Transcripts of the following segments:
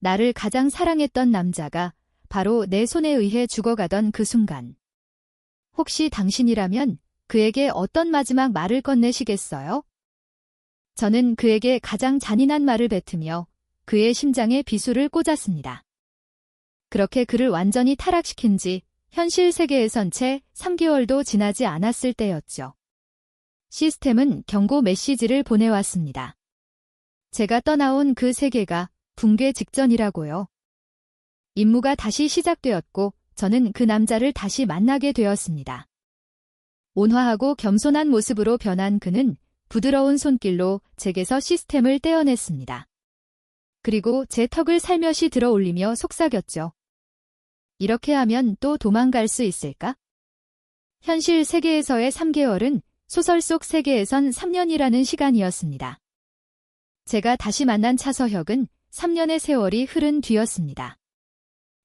나를 가장 사랑했던 남자가 바로 내 손에 의해 죽어가던 그 순간. 혹시 당신이라면 그에게 어떤 마지막 말을 건네시겠어요? 저는 그에게 가장 잔인한 말을 뱉으며 그의 심장에 비수를 꽂았습니다. 그렇게 그를 완전히 타락시킨 지 현실 세계에선 채 3개월도 지나지 않았을 때였죠. 시스템은 경고 메시지를 보내왔습니다. 제가 떠나온 그 세계가 붕괴 직전이라고요. 임무가 다시 시작되었고 저는 그 남자를 다시 만나게 되었습니다. 온화하고 겸손한 모습으로 변한 그는 부드러운 손길로 제게서 시스템을 떼어냈습니다. 그리고 제 턱을 살며시 들어 올리며 속삭였죠. 이렇게 하면 또 도망갈 수 있을까? 현실 세계에서의 3개월은 소설 속 세계에선 3년이라는 시간이었습니다. 제가 다시 만난 차서혁은 3년의 세월이 흐른 뒤였습니다.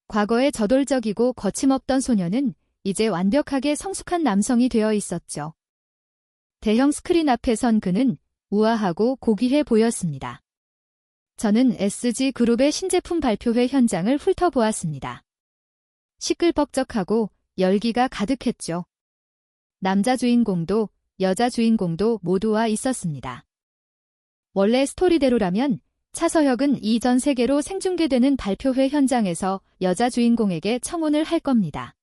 과거의 저돌적이고 거침없던 소녀는 이제 완벽하게 성숙한 남성이 되어 있었죠. 대형 스크린 앞에 선 그는 우아하고 고귀해 보였습니다. 저는 SG그룹의 신제품 발표회 현장을 훑어보았습니다. 시끌벅적하고 열기가 가득했죠. 남자 주인공도 여자 주인공도 모두 와 있었습니다. 원래 스토리대로라면 차서혁은 이전 세계로 생중계되는 발표회 현장에서 여자 주인공에게 청혼을 할 겁니다.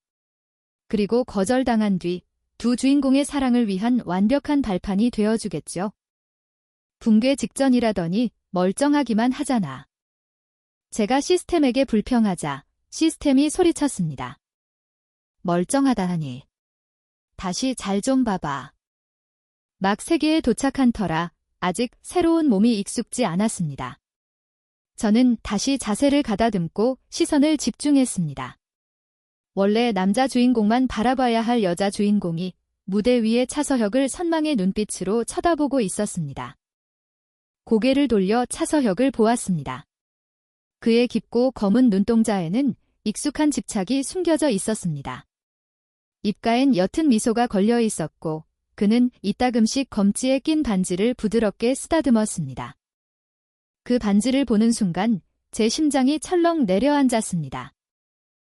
그리고 거절당한 뒤 두 주인공의 사랑을 위한 완벽한 발판이 되어주겠죠. 붕괴 직전이라더니 멀쩡하기만 하잖아. 제가 시스템에게 불평하자 시스템이 소리쳤습니다. 멀쩡하다니. 다시 잘 좀 봐봐. 막 세계에 도착한 터라 아직 새로운 몸이 익숙지 않았습니다. 저는 다시 자세를 가다듬고 시선을 집중했습니다. 원래 남자 주인공만 바라봐야 할 여자 주인공이 무대 위의 차서혁을 선망의 눈빛으로 쳐다보고 있었습니다. 고개를 돌려 차서혁을 보았습니다. 그의 깊고 검은 눈동자에는 익숙한 집착이 숨겨져 있었습니다. 입가엔 옅은 미소가 걸려 있었고 그는 이따금씩 검지에 낀 반지를 부드럽게 쓰다듬었습니다. 그 반지를 보는 순간 제 심장이 철렁 내려앉았습니다.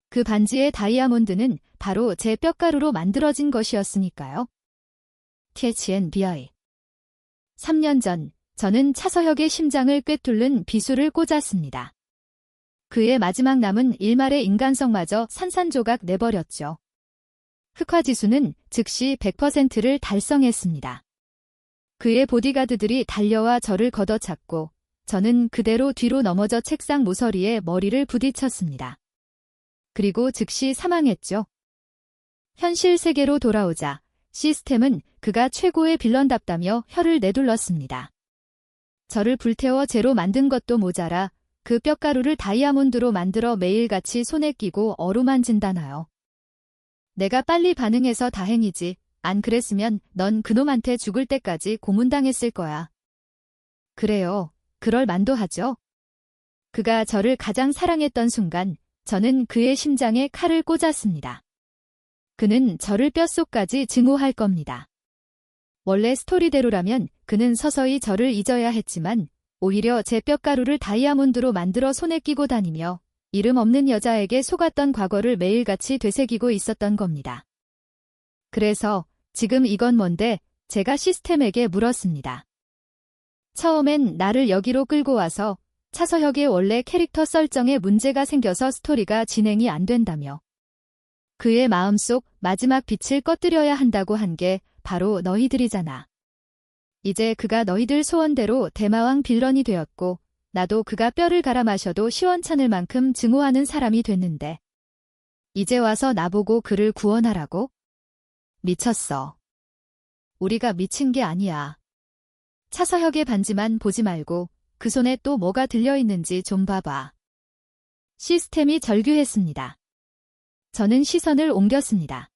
그 반지의 다이아몬드는 바로 제 뼈가루로 만들어진 것이었으니까요. THNBI 3년 전 저는 차서혁의 심장을 꿰뚫는 비수를 꽂았습니다. 그의 마지막 남은 일말의 인간성마저 산산조각 내버렸죠. 흑화지수는 즉시 100%를 달성했습니다. 그의 보디가드들이 달려와 저를 걷어찼고 저는 그대로 뒤로 넘어져 책상 모서리에 머리를 부딪혔습니다. 그리고 즉시 사망했죠. 현실 세계로 돌아오자 시스템은 그가 최고의 빌런답다며 혀를 내둘렀습니다. 저를 불태워 재로 만든 것도 모자라 그 뼈가루를 다이아몬드로 만들어 매일같이 손에 끼고 어루만진다나요. 내가 빨리 반응해서 다행이지. 안 그랬으면 넌 그놈한테 죽을 때까지 고문당했을 거야. 그래요. 그럴 만도 하죠. 그가 저를 가장 사랑했던 순간 저는 그의 심장에 칼을 꽂았습니다. 그는 저를 뼛속까지 증오할 겁니다. 원래 스토리대로라면 그는 서서히 저를 잊어야 했지만 오히려 제 뼈가루를 다이아몬드로 만들어 손에 끼고 다니며 이름 없는 여자에게 속았던 과거를 매일같이 되새기고 있었던 겁니다. 그래서 지금 이건 뭔데? 제가 시스템에게 물었습니다. 처음엔 나를 여기로 끌고 와서 차서혁의 원래 캐릭터 설정에 문제가 생겨서 스토리가 진행이 안 된다며. 그의 마음속 마지막 빛을 꺼뜨려야 한다고 한 게 바로 너희들이잖아. 이제 그가 너희들 소원대로 대마왕 빌런이 되었고 나도 그가 뼈를 갈아 마셔도 시원찮을 만큼 증오하는 사람이 됐는데 이제 와서 나보고 그를 구원하라고? 미쳤어. 우리가 미친 게 아니야. 차서혁의 반지만 보지 말고 그 손에 또 뭐가 들려있는지 좀 봐봐. 시스템이 절규했습니다. 저는 시선을 옮겼습니다.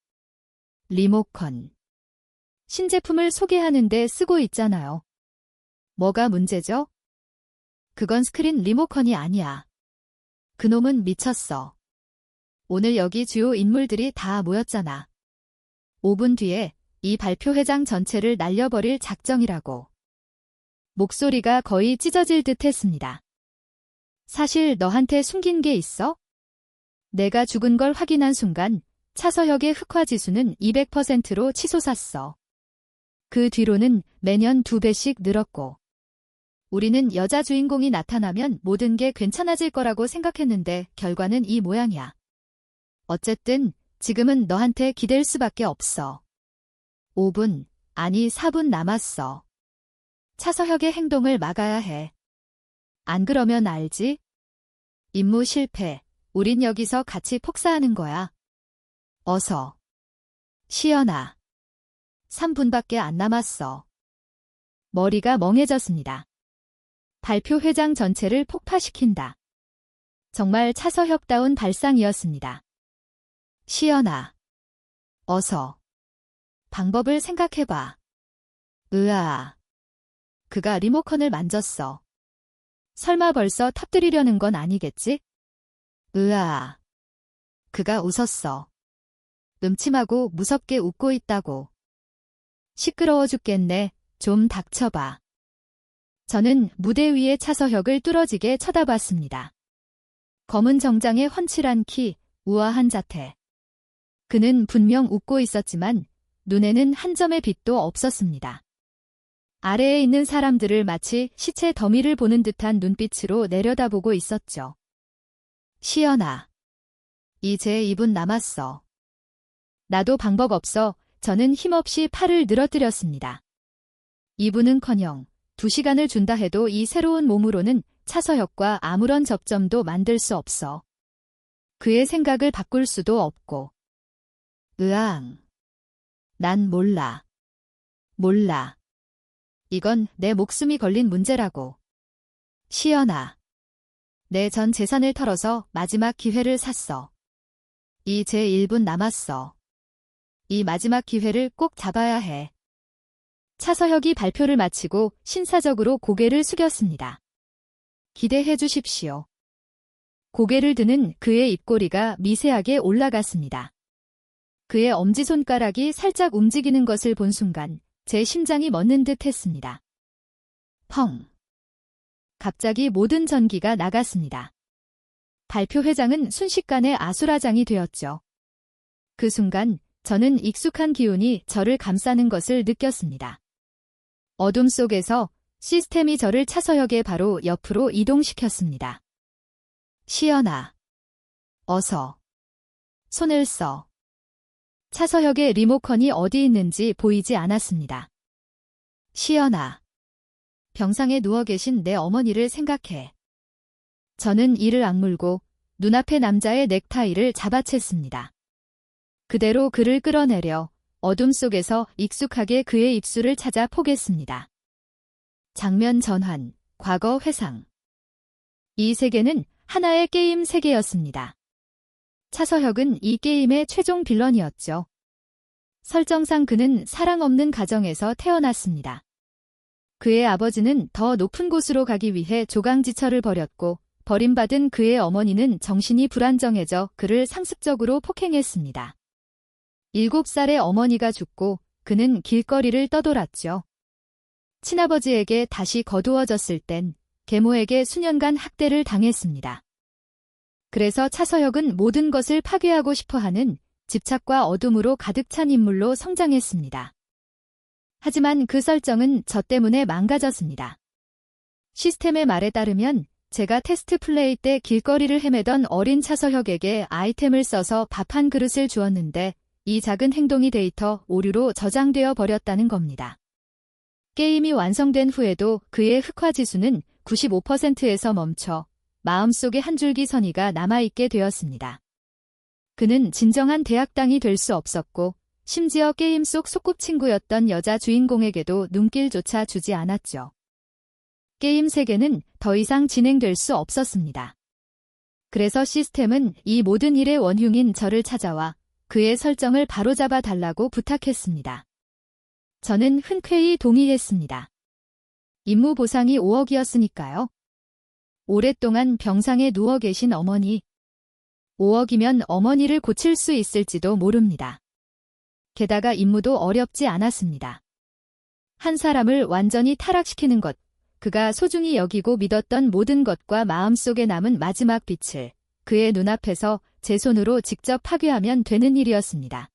리모컨. 신제품을 소개하는데 쓰고 있잖아요. 뭐가 문제죠? 그건 스크린 리모컨이 아니야. 그놈은 미쳤어. 오늘 여기 주요 인물들이 다 모였잖아. 5분 뒤에 이 발표회장 전체를 날려버릴 작정이라고. 목소리가 거의 찢어질 듯 했습니다. 사실 너한테 숨긴 게 있어? 내가 죽은 걸 확인한 순간 차서혁의 흑화지수는 200%로 치솟았어. 그 뒤로는 매년 2배씩 늘었고. 우리는 여자 주인공이 나타나면 모든 게 괜찮아질 거라고 생각했는데 결과는 이 모양이야. 어쨌든 지금은 너한테 기댈 수밖에 없어. 5분, 아니 4분 남았어. 차서혁의 행동을 막아야 해. 안 그러면 알지? 임무 실패. 우린 여기서 같이 폭사하는 거야. 어서. 시연아. 3분밖에 안 남았어. 머리가 멍해졌습니다. 발표 회장 전체를 폭파시킨다. 정말 차서혁다운 발상이었습니다. 시연아. 어서. 방법을 생각해봐. 으아. 그가 리모컨을 만졌어. 설마 벌써 터뜨리려는 건 아니겠지? 으아. 그가 웃었어. 음침하고 무섭게 웃고 있다고. 시끄러워 죽겠네. 좀 닥쳐봐. 저는 무대 위의 차서혁을 뚫어지게 쳐다봤습니다. 검은 정장에 훤칠한 키, 우아한 자태. 그는 분명 웃고 있었지만 눈에는 한 점의 빛도 없었습니다. 아래에 있는 사람들을 마치 시체 더미를 보는 듯한 눈빛으로 내려다보고 있었죠. 시연아. 이제 2분 남았어. 나도 방법 없어. 저는 힘없이 팔을 늘어뜨렸습니다. 2분은커녕 2시간을 준다 해도 이 새로운 몸으로는 차서혁과 아무런 접점도 만들 수 없어. 그의 생각을 바꿀 수도 없고. 으앙. 난 몰라. 몰라. 이건 내 목숨이 걸린 문제라고. 시연아. 내 전 재산을 털어서 마지막 기회를 샀어. 이제 1분 남았어. 이 마지막 기회를 꼭 잡아야 해. 차서혁이 발표를 마치고 신사적으로 고개를 숙였습니다. 기대해 주십시오. 고개를 드는 그의 입꼬리가 미세하게 올라갔습니다. 그의 엄지손가락이 살짝 움직이는 것을 본 순간 제 심장이 멎는 듯 했습니다. 펑. 갑자기 모든 전기가 나갔습니다. 발표 회장은 순식간에 아수라장이 되었죠. 그 순간 저는 익숙한 기운이 저를 감싸는 것을 느꼈습니다. 어둠 속에서 시스템이 저를 차서혁의 바로 옆으로 이동시켰습니다. 시연아. 어서. 손을 써. 차서혁의 리모컨이 어디 있는지 보이지 않았습니다. 시연아. 병상에 누워 계신 내 어머니를 생각해. 저는 이를 악물고 눈앞의 남자의 넥타이를 잡아챘습니다. 그대로 그를 끌어내려 어둠 속에서 익숙하게 그의 입술을 찾아 포겠습니다. 장면 전환, 과거 회상. 이 세계는 하나의 게임 세계였습니다. 차서혁은 이 게임의 최종 빌런이었죠. 설정상 그는 사랑 없는 가정에서 태어났습니다. 그의 아버지는 더 높은 곳으로 가기 위해 조강지처를 벌였고 버림받은 그의 어머니는 정신이 불안정해져 그를 상습적으로 폭행했습니다. 7살의 어머니가 죽고 그는 길거리를 떠돌았죠. 친아버지에게 다시 거두어졌을 땐 계모에게 수년간 학대를 당했습니다. 그래서 차서혁은 모든 것을 파괴하고 싶어하는 집착과 어둠으로 가득 찬 인물로 성장했습니다. 하지만 그 설정은 저 때문에 망가졌습니다. 시스템의 말에 따르면 제가 테스트 플레이 때 길거리를 헤매던 어린 차서혁에게 아이템을 써서 밥 한 그릇을 주었는데 이 작은 행동이 데이터 오류로 저장되어 버렸다는 겁니다. 게임이 완성된 후에도 그의 흑화지수는 95%에서 멈춰 마음속에 한 줄기 선의가 남아있게 되었습니다. 그는 진정한 대학당이 될 수 없었고 심지어 게임 속 소꿉친구였던 여자 주인공에게도 눈길조차 주지 않았죠. 게임 세계는 더 이상 진행될 수 없었습니다. 그래서 시스템은 이 모든 일의 원흉인 저를 찾아와 그의 설정을 바로잡아 달라고 부탁했습니다. 저는 흔쾌히 동의했습니다. 임무 보상이 5억이었으니까요. 오랫동안 병상에 누워 계신 어머니. 5억이면 어머니를 고칠 수 있을지도 모릅니다. 게다가 임무도 어렵지 않았습니다. 한 사람을 완전히 타락시키는 것, 그가 소중히 여기고 믿었던 모든 것과 마음속에 남은 마지막 빛을 그의 눈앞에서 제 손으로 직접 파괴하면 되는 일이었습니다.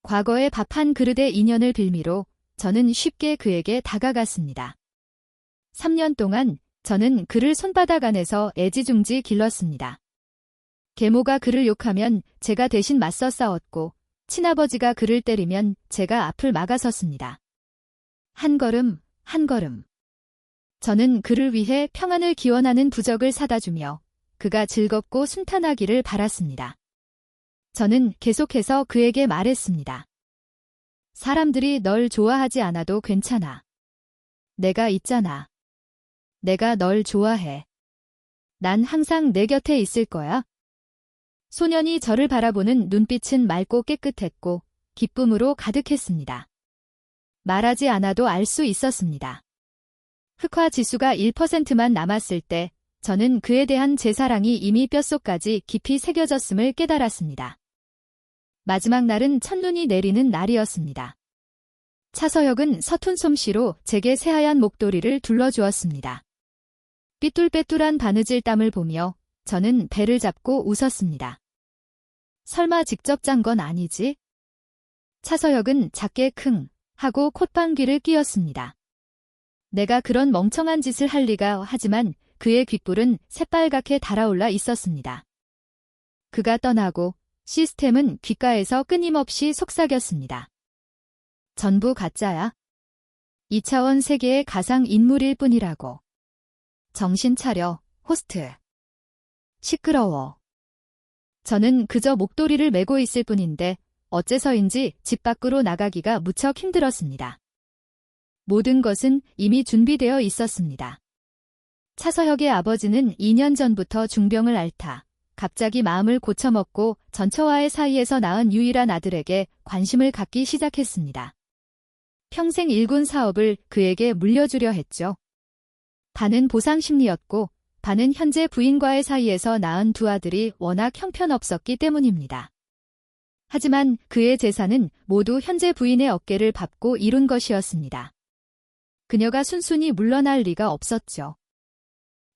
과거의 밥 한 그릇의 인연을 빌미로 저는 쉽게 그에게 다가갔습니다. 3년 동안 저는 그를 손바닥 안에서 애지중지 길렀습니다. 계모가 그를 욕하면 제가 대신 맞서 싸웠고 친아버지가 그를 때리면 제가 앞을 막아섰습니다. 한 걸음, 한 걸음. 저는 그를 위해 평안을 기원하는 부적을 사다 주며 그가 즐겁고 순탄하기를 바랐습니다. 저는 계속해서 그에게 말했습니다. 사람들이 널 좋아하지 않아도 괜찮아. 내가 있잖아. 내가 널 좋아해. 난 항상 내 곁에 있을 거야. 소년이 저를 바라보는 눈빛은 맑고 깨끗했고 기쁨으로 가득했습니다. 말하지 않아도 알 수 있었습니다. 흑화 지수가 1%만 남았을 때 저는 그에 대한 제 사랑이 이미 뼛속까지 깊이 새겨졌음을 깨달았습니다. 마지막 날은 첫눈이 내리는 날이었습니다. 차서혁은 서툰 솜씨로 제게 새하얀 목도리를 둘러주었습니다. 삐뚤빼뚤한 바느질 땀을 보며 저는 배를 잡고 웃었습니다. 설마 직접 짠 건 아니지? 차서혁은 작게 킁 하고 콧방귀를 뀌었습니다. 내가 그런 멍청한 짓을 할 리가 하지만 그의 귓불은 새빨갛게 달아올라 있었습니다. 그가 떠나고 시스템은 귓가에서 끊임없이 속삭였습니다. 전부 가짜야. 2차원 세계의 가상 인물일 뿐이라고. 정신 차려, 호스트. 시끄러워. 저는 그저 목도리를 메고 있을 뿐인데 어째서인지 집 밖으로 나가기가 무척 힘들었습니다. 모든 것은 이미 준비되어 있었습니다. 차서혁의 아버지는 2년 전부터 중병을 앓다 갑자기 마음을 고쳐먹고 전처와의 사이에서 낳은 유일한 아들에게 관심을 갖기 시작했습니다. 평생 일군 사업을 그에게 물려주려 했죠. 반은 보상 심리였고 반은 현재 부인과의 사이에서 낳은 두 아들이 워낙 형편없었기 때문입니다. 하지만 그의 재산은 모두 현재 부인의 어깨를 밟고 이룬 것이었습니다. 그녀가 순순히 물러날 리가 없었죠.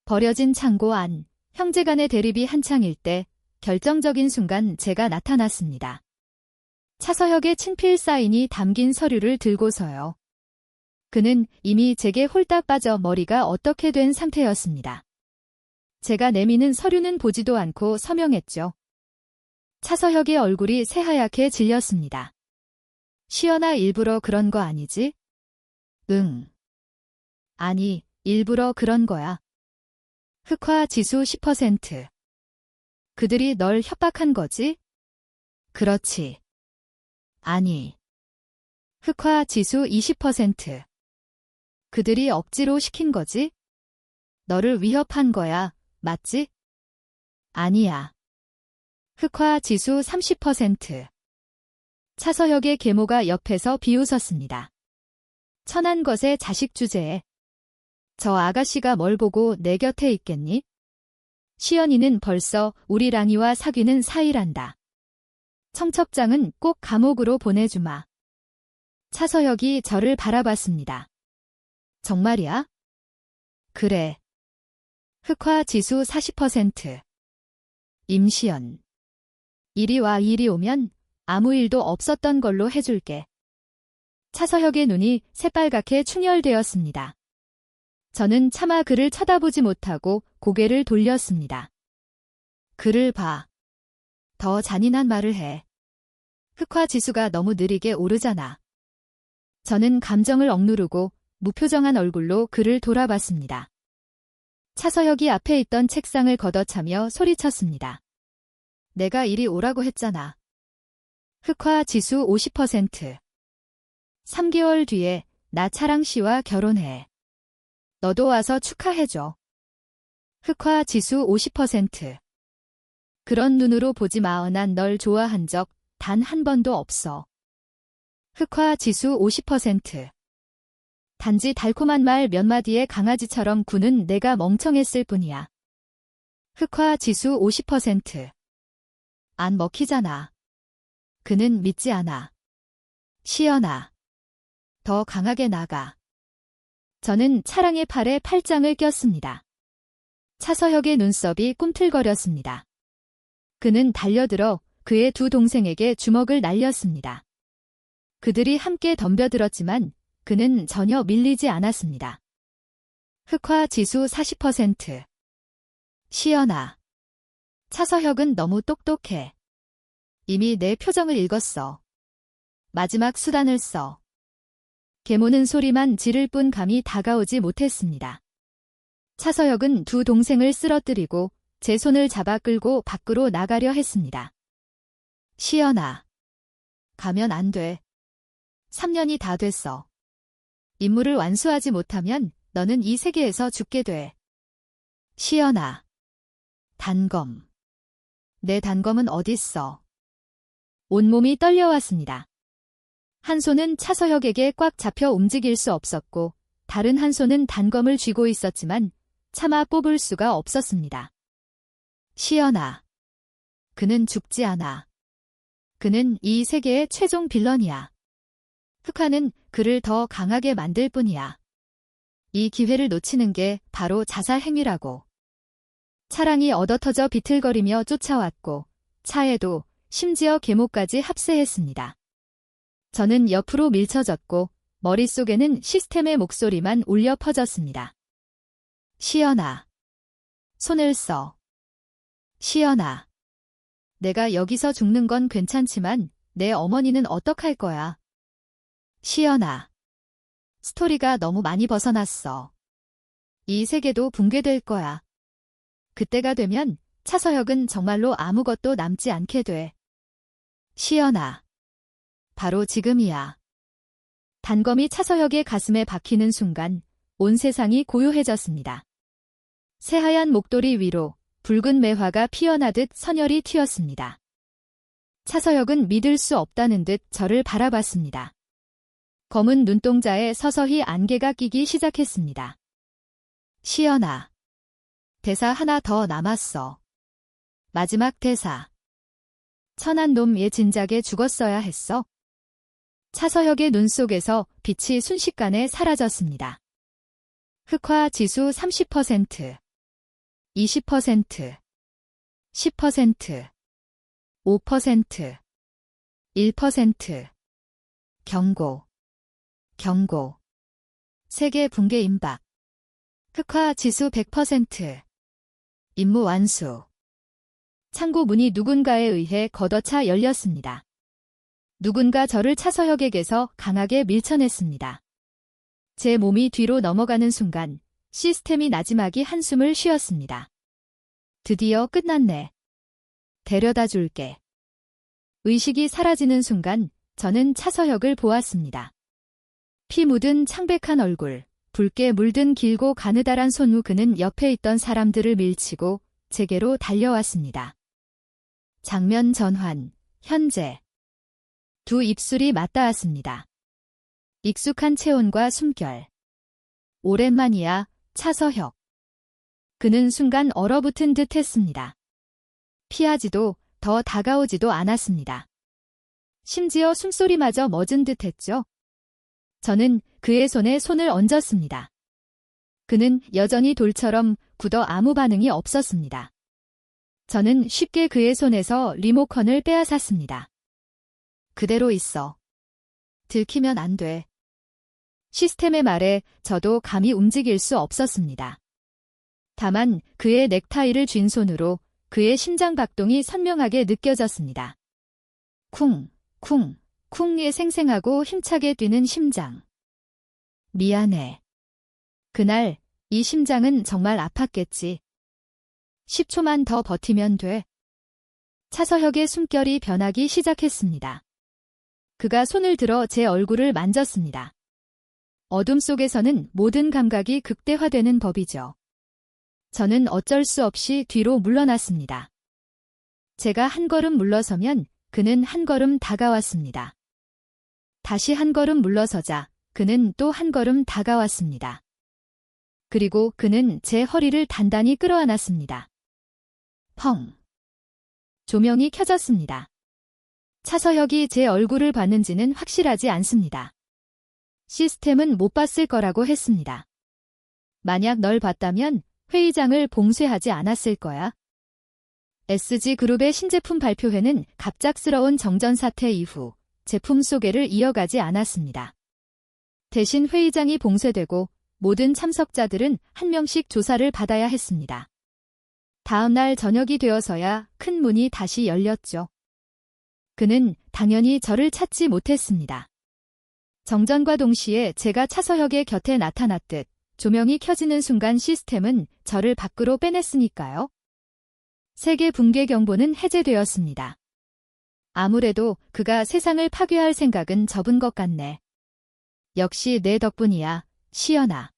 버려진 창고 안, 형제 간의 대립이 한창일 때 결정적인 순간 제가 나타났습니다. 차서혁의 친필 사인이 담긴 서류를 들고서요. 그는 이미 제게 홀딱 빠져 머리가 어떻게 된 상태였습니다. 제가 내미는 서류는 보지도 않고 서명했죠. 차서혁의 얼굴이 새하얗게 질렸습니다. 시연아 일부러 그런 거 아니지? 응. 아니, 일부러 그런 거야. 흑화 지수 10%. 그들이 널 협박한 거지? 그렇지. 아니. 흑화 지수 20%. 그들이 억지로 시킨 거지? 너를 위협한 거야, 맞지? 아니야. 흑화 지수 30%. 차서혁의 계모가 옆에서 비웃었습니다. 천한 것의 자식 주제에. 저 아가씨가 뭘 보고 내 곁에 있겠니? 시연이는 벌써 우리 랑이와 사귀는 사이란다. 청첩장은 꼭 감옥으로 보내주마. 차서혁이 저를 바라봤습니다. 정말이야? 그래. 흑화 지수 40%. 임시연. 이리 와 이리 오면 아무 일도 없었던 걸로 해줄게. 차서혁의 눈이 새빨갛게 충혈되었습니다. 저는 차마 그를 쳐다보지 못하고 고개를 돌렸습니다. 그를 봐. 더 잔인한 말을 해. 흑화 지수가 너무 느리게 오르잖아. 저는 감정을 억누르고 무표정한 얼굴로 그를 돌아봤습니다. 차서혁이 앞에 있던 책상을 걷어차며 소리쳤습니다. 내가 이리 오라고 했잖아. 흑화 지수 50%. 3개월 뒤에 나 차랑 씨와 결혼해. 너도 와서 축하해줘. 흑화 지수 50%. 그런 눈으로 보지 마. 난 널 좋아한 적 단 한 번도 없어. 흑화 지수 50%. 단지 달콤한 말 몇 마디에 강아지처럼 구는 내가 멍청했을 뿐이야. 흑화 지수 50%. 안 먹히잖아. 그는 믿지 않아. 시연아. 더 강하게 나가. 저는 차량의 팔에 팔짱을 꼈습니다. 차서혁의 눈썹이 꿈틀거렸습니다. 그는 달려들어 그의 두 동생에게 주먹을 날렸습니다. 그들이 함께 덤벼들었지만 그는 전혀 밀리지 않았습니다. 흑화 지수 40%. 시연아. 차서혁은 너무 똑똑해. 이미 내 표정을 읽었어. 마지막 수단을 써. 개모는 소리만 지를 뿐 감이 다가오지 못했습니다. 차서혁은 두 동생을 쓰러뜨리고 제 손을 잡아 끌고 밖으로 나가려 했습니다. 시연아. 가면 안 돼. 3년이 다 됐어. 임무를 완수하지 못하면 너는 이 세계에서 죽게 돼. 시연아. 단검. 내 단검은 어딨어? 온몸이 떨려왔습니다. 한 손은 차서혁에게 꽉 잡혀 움직일 수 없었고 다른 한 손은 단검을 쥐고 있었지만 차마 뽑을 수가 없었습니다. 시연아. 그는 죽지 않아. 그는 이 세계의 최종 빌런이야. 흑화는 그를 더 강하게 만들 뿐이야. 이 기회를 놓치는 게 바로 자살 행위라고. 차량이 얻어터져 비틀거리며 쫓아왔고 차에도 심지어 계모까지 합세했습니다. 저는 옆으로 밀쳐졌고 머릿속에는 시스템의 목소리만 울려 퍼졌습니다. 시연아. 손을 써. 시연아. 내가 여기서 죽는 건 괜찮지만 내 어머니는 어떡할 거야. 시연아. 스토리가 너무 많이 벗어났어. 이 세계도 붕괴될 거야. 그때가 되면 차서혁은 정말로 아무것도 남지 않게 돼. 시연아. 바로 지금이야. 단검이 차서혁의 가슴에 박히는 순간 온 세상이 고요해졌습니다. 새하얀 목도리 위로 붉은 매화가 피어나듯 선혈이 튀었습니다. 차서혁은 믿을 수 없다는 듯 저를 바라봤습니다. 검은 눈동자에 서서히 안개가 끼기 시작했습니다. 시연아. 대사 하나 더 남았어. 마지막 대사. 천한 놈 얘 진작에 죽었어야 했어. 차서혁의 눈 속에서 빛이 순식간에 사라졌습니다. 흑화 지수 30%, 20%, 10%, 5%, 1%. 경고. 경고. 세계 붕괴 임박. 흑화 지수 100%. 임무 완수. 창고 문이 누군가에 의해 걷어차 열렸습니다. 누군가 저를 차서혁에게서 강하게 밀쳐냈습니다. 제 몸이 뒤로 넘어가는 순간 시스템이 나지막이 한숨을 쉬었습니다. 드디어 끝났네. 데려다 줄게. 의식이 사라지는 순간 저는 차서혁을 보았습니다. 피 묻은 창백한 얼굴, 붉게 물든 길고 가느다란 손 후 그는 옆에 있던 사람들을 밀치고 제게로 달려왔습니다. 장면 전환, 현재. 두 입술이 맞닿았습니다. 익숙한 체온과 숨결. 오랜만이야, 차서혁. 그는 순간 얼어붙은 듯 했습니다. 피하지도 더 다가오지도 않았습니다. 심지어 숨소리마저 멎은 듯 했죠. 저는 그의 손에 손을 얹었습니다. 그는 여전히 돌처럼 굳어 아무 반응이 없었습니다. 저는 쉽게 그의 손에서 리모컨을 빼앗았습니다. 그대로 있어. 들키면 안 돼. 시스템의 말에 저도 감히 움직일 수 없었습니다. 다만 그의 넥타이를 쥔 손으로 그의 심장 박동이 선명하게 느껴졌습니다. 쿵, 쿵, 쿵의 생생하고 힘차게 뛰는 심장. 미안해. 그날 이 심장은 정말 아팠겠지. 10초만 더 버티면 돼. 차서혁의 숨결이 변하기 시작했습니다. 그가 손을 들어 제 얼굴을 만졌습니다. 어둠 속에서는 모든 감각이 극대화되는 법이죠. 저는 어쩔 수 없이 뒤로 물러났습니다. 제가 한 걸음 물러서면 그는 한 걸음 다가왔습니다. 다시 한 걸음 물러서자 그는 또 한 걸음 다가왔습니다. 그리고 그는 제 허리를 단단히 끌어안았습니다. 펑. 조명이 켜졌습니다. 차서혁이 제 얼굴을 봤는지는 확실하지 않습니다. 시스템은 못 봤을 거라고 했습니다. 만약 널 봤다면 회의장을 봉쇄하지 않았을 거야. SG그룹의 신제품 발표회는 갑작스러운 정전 사태 이후 제품 소개를 이어가지 않았습니다. 대신 회의장이 봉쇄되고 모든 참석자들은 한 명씩 조사를 받아야 했습니다. 다음 날 저녁이 되어서야 큰 문이 다시 열렸죠. 그는 당연히 저를 찾지 못했습니다. 정전과 동시에 제가 차서혁의 곁에 나타났듯 조명이 켜지는 순간 시스템은 저를 밖으로 빼냈으니까요. 세계 붕괴 경보는 해제되었습니다. 아무래도 그가 세상을 파괴할 생각은 접은 것 같네. 역시 내 덕분이야, 시연아.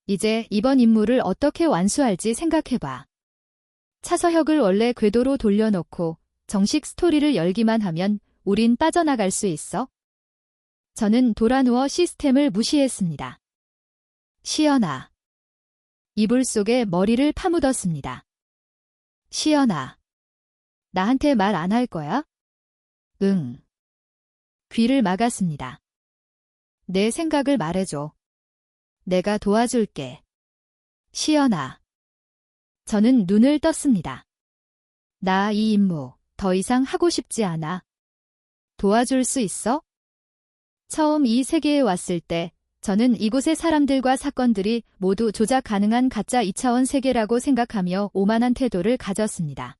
이제 이번 임무를 어떻게 완수할지 생각해봐. 차서혁을 원래 궤도로 돌려놓고 정식 스토리를 열기만 하면 우린 빠져나갈 수 있어? 저는 돌아누워 시스템을 무시했습니다. 시연아. 이불 속에 머리를 파묻었습니다. 시연아. 나한테 말 안 할 거야? 응. 귀를 막았습니다. 내 생각을 말해줘. 내가 도와줄게. 시연아. 저는 눈을 떴습니다. 나 이 임무 더 이상 하고 싶지 않아. 도와줄 수 있어? 처음 이 세계에 왔을 때 저는 이곳의 사람들과 사건들이 모두 조작 가능한 가짜 2차원 세계라고 생각하며 오만한 태도를 가졌습니다.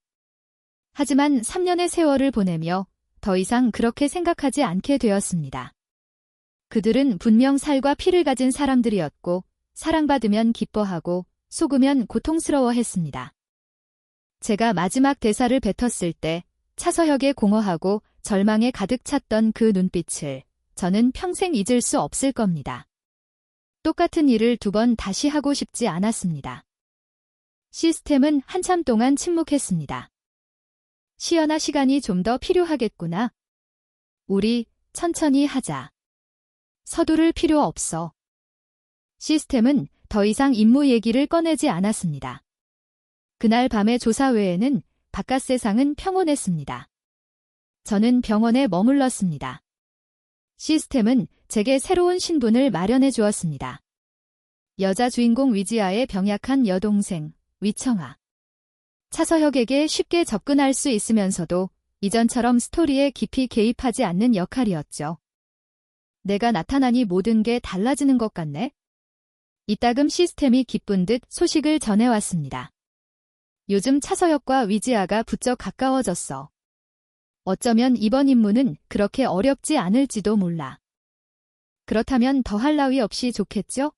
하지만 3년의 세월을 보내며 더 이상 그렇게 생각하지 않게 되었습니다. 그들은 분명 살과 피를 가진 사람들이었고 사랑받으면 기뻐하고 속으면 고통스러워했습니다. 제가 마지막 대사를 뱉었을 때 차서혁의 공허하고 절망에 가득 찼던 그 눈빛을 저는 평생 잊을 수 없을 겁니다. 똑같은 일을 2번 다시 하고 싶지 않았습니다. 시스템은 한참 동안 침묵했습니다. 시연아, 시간이 좀 더 필요하겠구나. 우리 천천히 하자. 서두를 필요 없어. 시스템은 더 이상 임무 얘기를 꺼내지 않았습니다. 그날 밤의 조사 외에는 바깥 세상은 평온했습니다. 저는 병원에 머물렀습니다. 시스템은 제게 새로운 신분을 마련해 주었습니다. 여자 주인공 위지아의 병약한 여동생, 위청아. 차서혁에게 쉽게 접근할 수 있으면서도 이전처럼 스토리에 깊이 개입하지 않는 역할이었죠. 내가 나타나니 모든 게 달라지는 것 같네. 이따금 시스템이 기쁜 듯 소식을 전해왔습니다. 요즘 차서혁과 위지아가 부쩍 가까워졌어. 어쩌면 이번 임무는 그렇게 어렵지 않을지도 몰라. 그렇다면 더할 나위 없이 좋겠죠?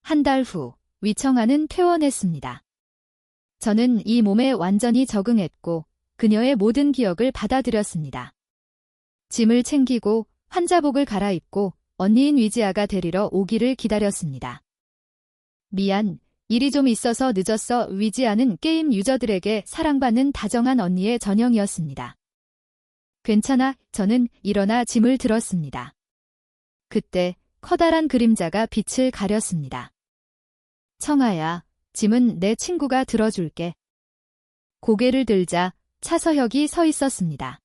한 달 후, 위청아는 퇴원했습니다. 저는 이 몸에 완전히 적응했고 그녀의 모든 기억을 받아들였습니다. 짐을 챙기고 환자복을 갈아입고 언니인 위지아가 데리러 오기를 기다렸습니다. 미안, 일이 좀 있어서 늦었어. 위지아는 게임 유저들에게 사랑받는 다정한 언니의 전형이었습니다. 괜찮아, 저는 일어나 짐을 들었습니다. 그때 커다란 그림자가 빛을 가렸습니다. 청아야, 짐은 내 친구가 들어줄게. 고개를 들자 차서혁이 서 있었습니다.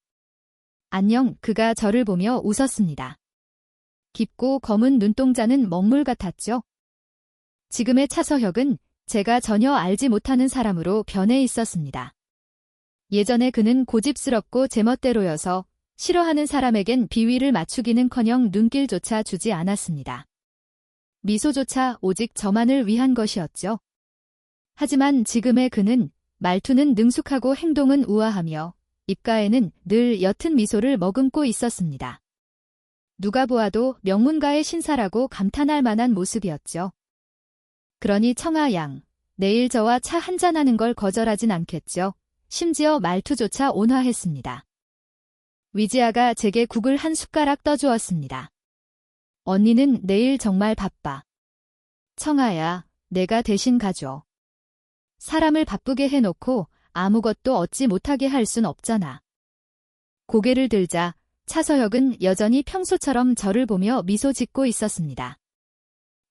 안녕, 그가 저를 보며 웃었습니다. 깊고 검은 눈동자는 먹물 같았죠. 지금의 차서혁은 제가 전혀 알지 못하는 사람으로 변해 있었습니다. 예전에 그는 고집스럽고 제멋대로여서 싫어하는 사람에겐 비위를 맞추기는커녕 눈길조차 주지 않았습니다. 미소조차 오직 저만을 위한 것이었죠. 하지만 지금의 그는 말투는 능숙하고 행동은 우아하며 입가에는 늘 옅은 미소를 머금고 있었습니다. 누가 보아도 명문가의 신사라고 감탄할 만한 모습이었죠. 그러니 청아 양, 내일 저와 차 한잔하는 걸 거절하진 않겠죠. 심지어 말투조차 온화했습니다. 위지아가 제게 국을 한 숟가락 떠주었습니다. 언니는 내일 정말 바빠. 청아야, 내가 대신 가줘. 사람을 바쁘게 해놓고 아무것도 얻지 못하게 할 순 없잖아. 고개를 들자 차서혁은 여전히 평소처럼 저를 보며 미소 짓고 있었습니다.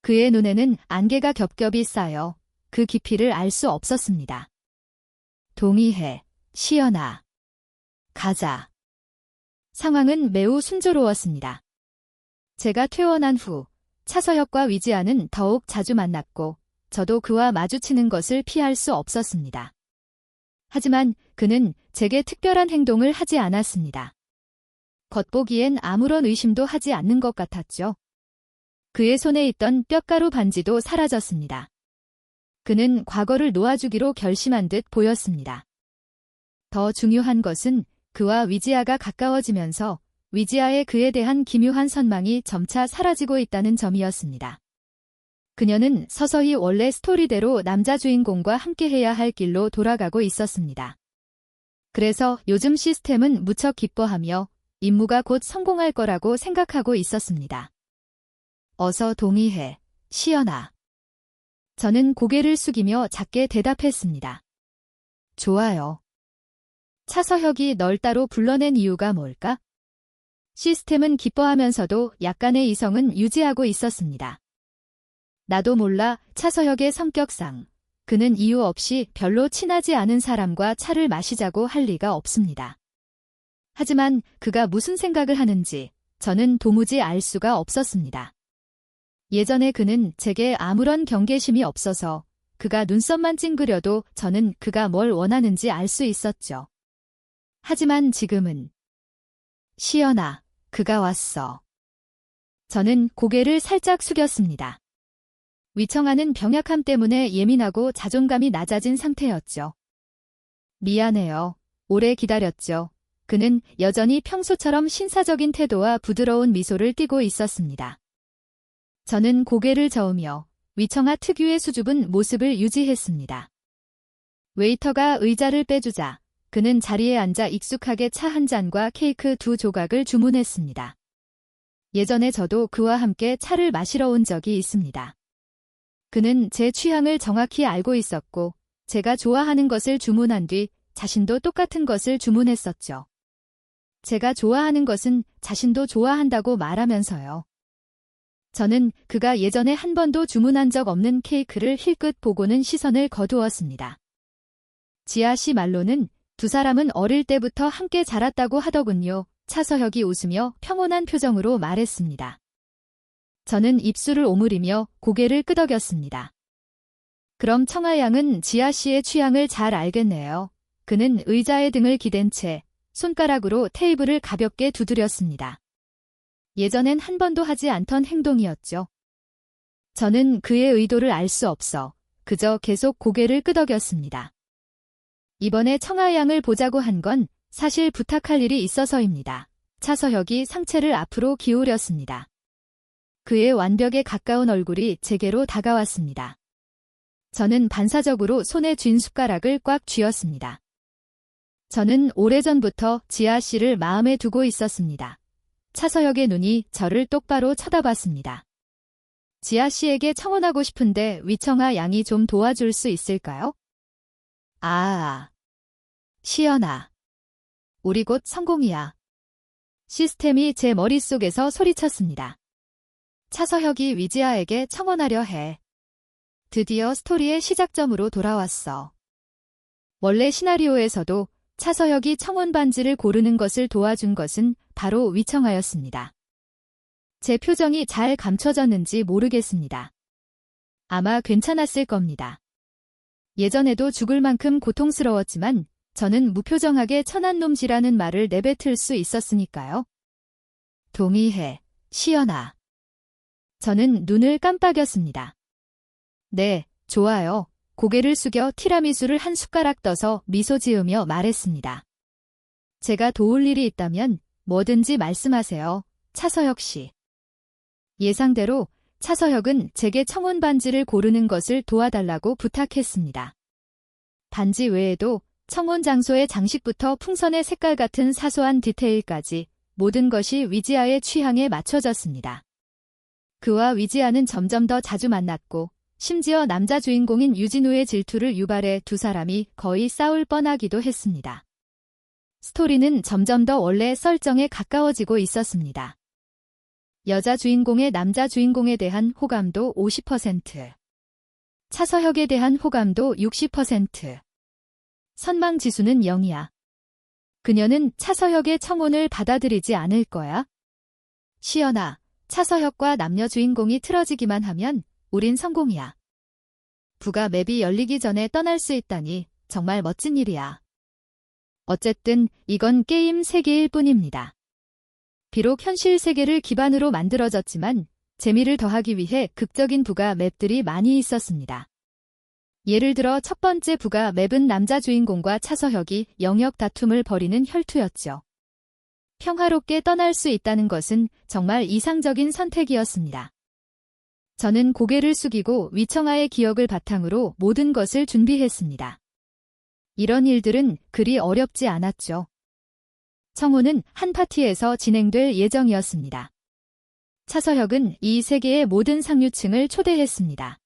그의 눈에는 안개가 겹겹이 쌓여 그 깊이를 알 수 없었습니다. 동의해, 시연아. 가자. 상황은 매우 순조로웠습니다. 제가 퇴원한 후 차서혁과 위지아는 더욱 자주 만났고 저도 그와 마주치는 것을 피할 수 없었습니다. 하지만 그는 제게 특별한 행동을 하지 않았습니다. 겉보기엔 아무런 의심도 하지 않는 것 같았죠. 그의 손에 있던 뼈가루 반지도 사라졌습니다. 그는 과거를 놓아주기로 결심한 듯 보였습니다. 더 중요한 것은 그와 위지아가 가까워지면서 위지아의 그에 대한 기묘한 선망이 점차 사라지고 있다는 점이었습니다. 그녀는 서서히 원래 스토리대로 남자 주인공과 함께해야 할 길로 돌아가고 있었습니다. 그래서 요즘 시스템은 무척 기뻐하며 임무가 곧 성공할 거라고 생각하고 있었습니다. 어서 동의해, 시연아. 저는 고개를 숙이며 작게 대답했습니다. 좋아요. 차서혁이 널 따로 불러낸 이유가 뭘까? 시스템은 기뻐하면서도 약간의 이성은 유지하고 있었습니다. 나도 몰라. 차서혁의 성격상 그는 이유 없이 별로 친하지 않은 사람과 차를 마시자고 할 리가 없습니다. 하지만 그가 무슨 생각을 하는지 저는 도무지 알 수가 없었습니다. 예전에 그는 제게 아무런 경계심이 없어서 그가 눈썹만 찡그려도 저는 그가 뭘 원하는지 알 수 있었죠. 하지만 지금은 시연아, 그가 왔어. 저는 고개를 살짝 숙였습니다. 위청아는 병약함 때문에 예민하고 자존감이 낮아진 상태였죠. 미안해요. 오래 기다렸죠. 그는 여전히 평소처럼 신사적인 태도와 부드러운 미소를 띠고 있었습니다. 저는 고개를 저으며 위청아 특유의 수줍은 모습을 유지했습니다. 웨이터가 의자를 빼주자 그는 자리에 앉아 익숙하게 차 한 잔과 케이크 2조각을 주문했습니다. 예전에 저도 그와 함께 차를 마시러 온 적이 있습니다. 그는 제 취향을 정확히 알고 있었고 제가 좋아하는 것을 주문한 뒤 자신도 똑같은 것을 주문했었죠. 제가 좋아하는 것은 자신도 좋아한다고 말하면서요. 저는 그가 예전에 한 번도 주문한 적 없는 케이크를 힐끗 보고는 시선을 거두었습니다. 지아 씨 말로는 두 사람은 어릴 때부터 함께 자랐다고 하더군요. 차서혁이 웃으며 평온한 표정으로 말했습니다. 저는 입술을 오므리며 고개를 끄덕였습니다. 그럼 청아 양은 지아 씨의 취향을 잘 알겠네요. 그는 의자에 등을 기댄 채 손가락으로 테이블을 가볍게 두드렸습니다. 예전엔 한 번도 하지 않던 행동이었죠. 저는 그의 의도를 알 수 없어 그저 계속 고개를 끄덕였습니다. 이번에 청아 양을 보자고 한 건 사실 부탁할 일이 있어서입니다. 차서혁이 상체를 앞으로 기울였습니다. 그의 완벽에 가까운 얼굴이 제게로 다가왔습니다. 저는 반사적으로 손에 쥔 숟가락을 꽉 쥐었습니다. 저는 오래전부터 지아 씨를 마음에 두고 있었습니다. 차서혁의 눈이 저를 똑바로 쳐다봤습니다. 지아 씨에게 청혼하고 싶은데 위청아 양이 좀 도와줄 수 있을까요? 시연아. 우리 곧 성공이야. 시스템이 제 머릿속에서 소리쳤습니다. 차서혁이 위지아에게 청혼하려 해. 드디어 스토리의 시작점으로 돌아왔어. 원래 시나리오에서도 차서혁이 청혼 반지를 고르는 것을 도와준 것은 바로 위청아였습니다. 제 표정이 잘 감춰졌는지 모르겠습니다. 아마 괜찮았을 겁니다. 예전에도 죽을 만큼 고통스러웠지만 저는 무표정하게 천한 놈지라는 말을 내뱉을 수 있었으니까요. 동의해, 시연아. 저는 눈을 깜빡였습니다. 네, 좋아요. 고개를 숙여 티라미수를 한 숟가락 떠서 미소 지으며 말했습니다. 제가 도울 일이 있다면 뭐든지 말씀하세요, 차서혁 씨. 예상대로 차서혁은 제게 청혼 반지를 고르는 것을 도와달라고 부탁했습니다. 반지 외에도 청혼 장소의 장식부터 풍선의 색깔 같은 사소한 디테일까지 모든 것이 위지아의 취향에 맞춰졌습니다. 그와 위지아는 점점 더 자주 만났고 심지어 남자 주인공인 유진우의 질투를 유발해 두 사람이 거의 싸울 뻔하기도 했습니다. 스토리는 점점 더 원래 설정에 가까워지고 있었습니다. 여자 주인공의 남자 주인공에 대한 호감도 50%, 차서혁에 대한 호감도 60%. 선망 지수는 0이야. 그녀는 차서혁의 청혼을 받아들이지 않을 거야. 시연아, 차서혁과 남녀 주인공이 틀어지기만 하면 우린 성공이야. 부가 맵이 열리기 전에 떠날 수 있다니 정말 멋진 일이야. 어쨌든 이건 게임 세계일 뿐입니다. 비록 현실 세계를 기반으로 만들어졌지만 재미를 더하기 위해 극적인 부가 맵들이 많이 있었습니다. 예를 들어 첫 번째 부가 맵은 남자 주인공과 차서혁이 영역 다툼을 벌이는 혈투였죠. 평화롭게 떠날 수 있다는 것은 정말 이상적인 선택이었습니다. 저는 고개를 숙이고 위청하의 기억을 바탕으로 모든 것을 준비했습니다. 이런 일들은 그리 어렵지 않았죠. 청혼은 한 파티에서 진행될 예정이었습니다. 차서혁은 이 세계의 모든 상류층을 초대했습니다.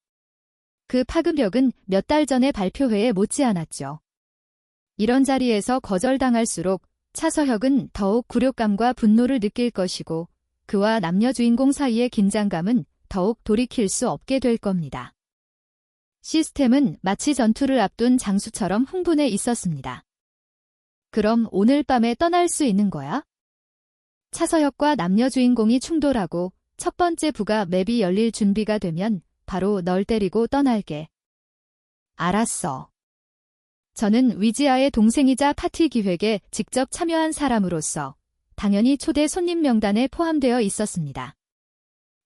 그 파급력은 몇 달 전의 발표회에 못지않았죠. 이런 자리에서 거절당할수록 차서혁은 더욱 굴욕감과 분노를 느낄 것이고 그와 남녀 주인공 사이의 긴장감은 더욱 돌이킬 수 없게 될 겁니다. 시스템은 마치 전투를 앞둔 장수처럼 흥분해 있었습니다. 그럼 오늘 밤에 떠날 수 있는 거야? 차서혁과 남녀 주인공이 충돌하고 첫 번째 부가 맵이 열릴 준비가 되면 바로 널 데리고 떠날게. 알았어. 저는 위지아의 동생이자 파티 기획에 직접 참여한 사람으로서 당연히 초대 손님 명단에 포함되어 있었습니다.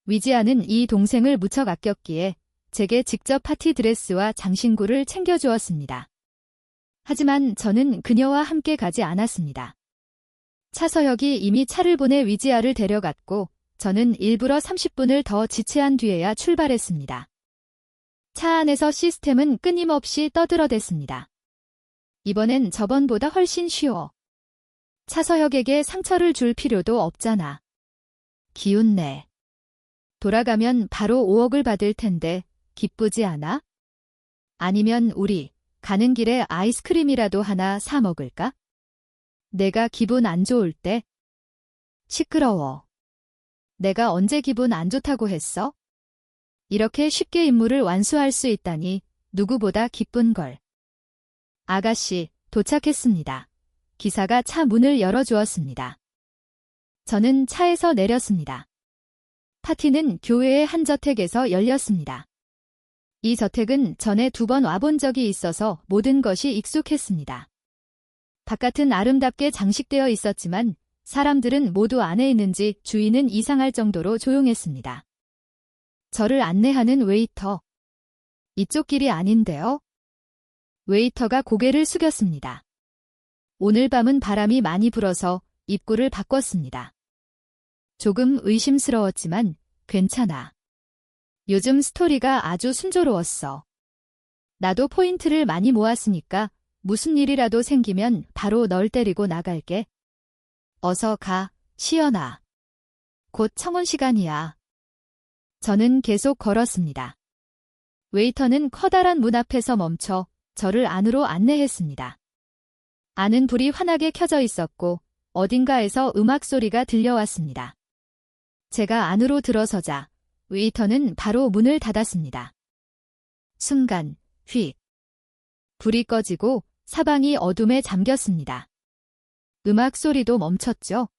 위지아는 이 동생을 무척 아꼈기에 제게 직접 파티 드레스와 장신구를 챙겨주었습니다. 하지만 저는 그녀와 함께 가지 않았습니다. 차서혁이 이미 차를 보내 위지아를 데려갔고 저는 일부러 30분을 더 지체한 뒤에야 출발했습니다. 차 안에서 시스템은 끊임없이 떠들어댔습니다. 이번엔 저번보다 훨씬 쉬워. 차서혁에게 상처를 줄 필요도 없잖아. 기운내. 돌아가면 바로 5억을 받을 텐데 기쁘지 않아? 아니면 우리 가는 길에 아이스크림이라도 하나 사 먹을까? 내가 기분 안 좋을 때? 시끄러워. 내가 언제 기분 안 좋다고 했어? 이렇게 쉽게 임무를 완수할 수 있다니 누구보다 기쁜 걸. 아가씨, 도착했습니다. 기사가 차 문을 열어주었습니다. 저는 차에서 내렸습니다. 파티는 교회의 한 저택에서 열렸습니다. 이 저택은 전에 2번 와본 적이 있어서 모든 것이 익숙했습니다. 바깥은 아름답게 장식되어 있었지만 사람들은 모두 안에 있는지 주인은 이상할 정도로 조용했습니다. 저를 안내하는 웨이터. 이쪽 길이 아닌데요? 웨이터가 고개를 숙였습니다. 오늘 밤은 바람이 많이 불어서 입구를 바꿨습니다. 조금 의심스러웠지만 괜찮아. 요즘 스토리가 아주 순조로웠어. 나도 포인트를 많이 모았으니까 무슨 일이라도 생기면 바로 널 데리고 나갈게. 어서 가, 시연아. 곧 청혼 시간이야. 저는 계속 걸었습니다. 웨이터는 커다란 문 앞에서 멈춰 저를 안으로 안내했습니다. 안은 불이 환하게 켜져 있었고 어딘가에서 음악 소리가 들려왔습니다. 제가 안으로 들어서자 웨이터는 바로 문을 닫았습니다. 순간, 휙. 불이 꺼지고 사방이 어둠에 잠겼습니다. 음악 소리도 멈췄죠.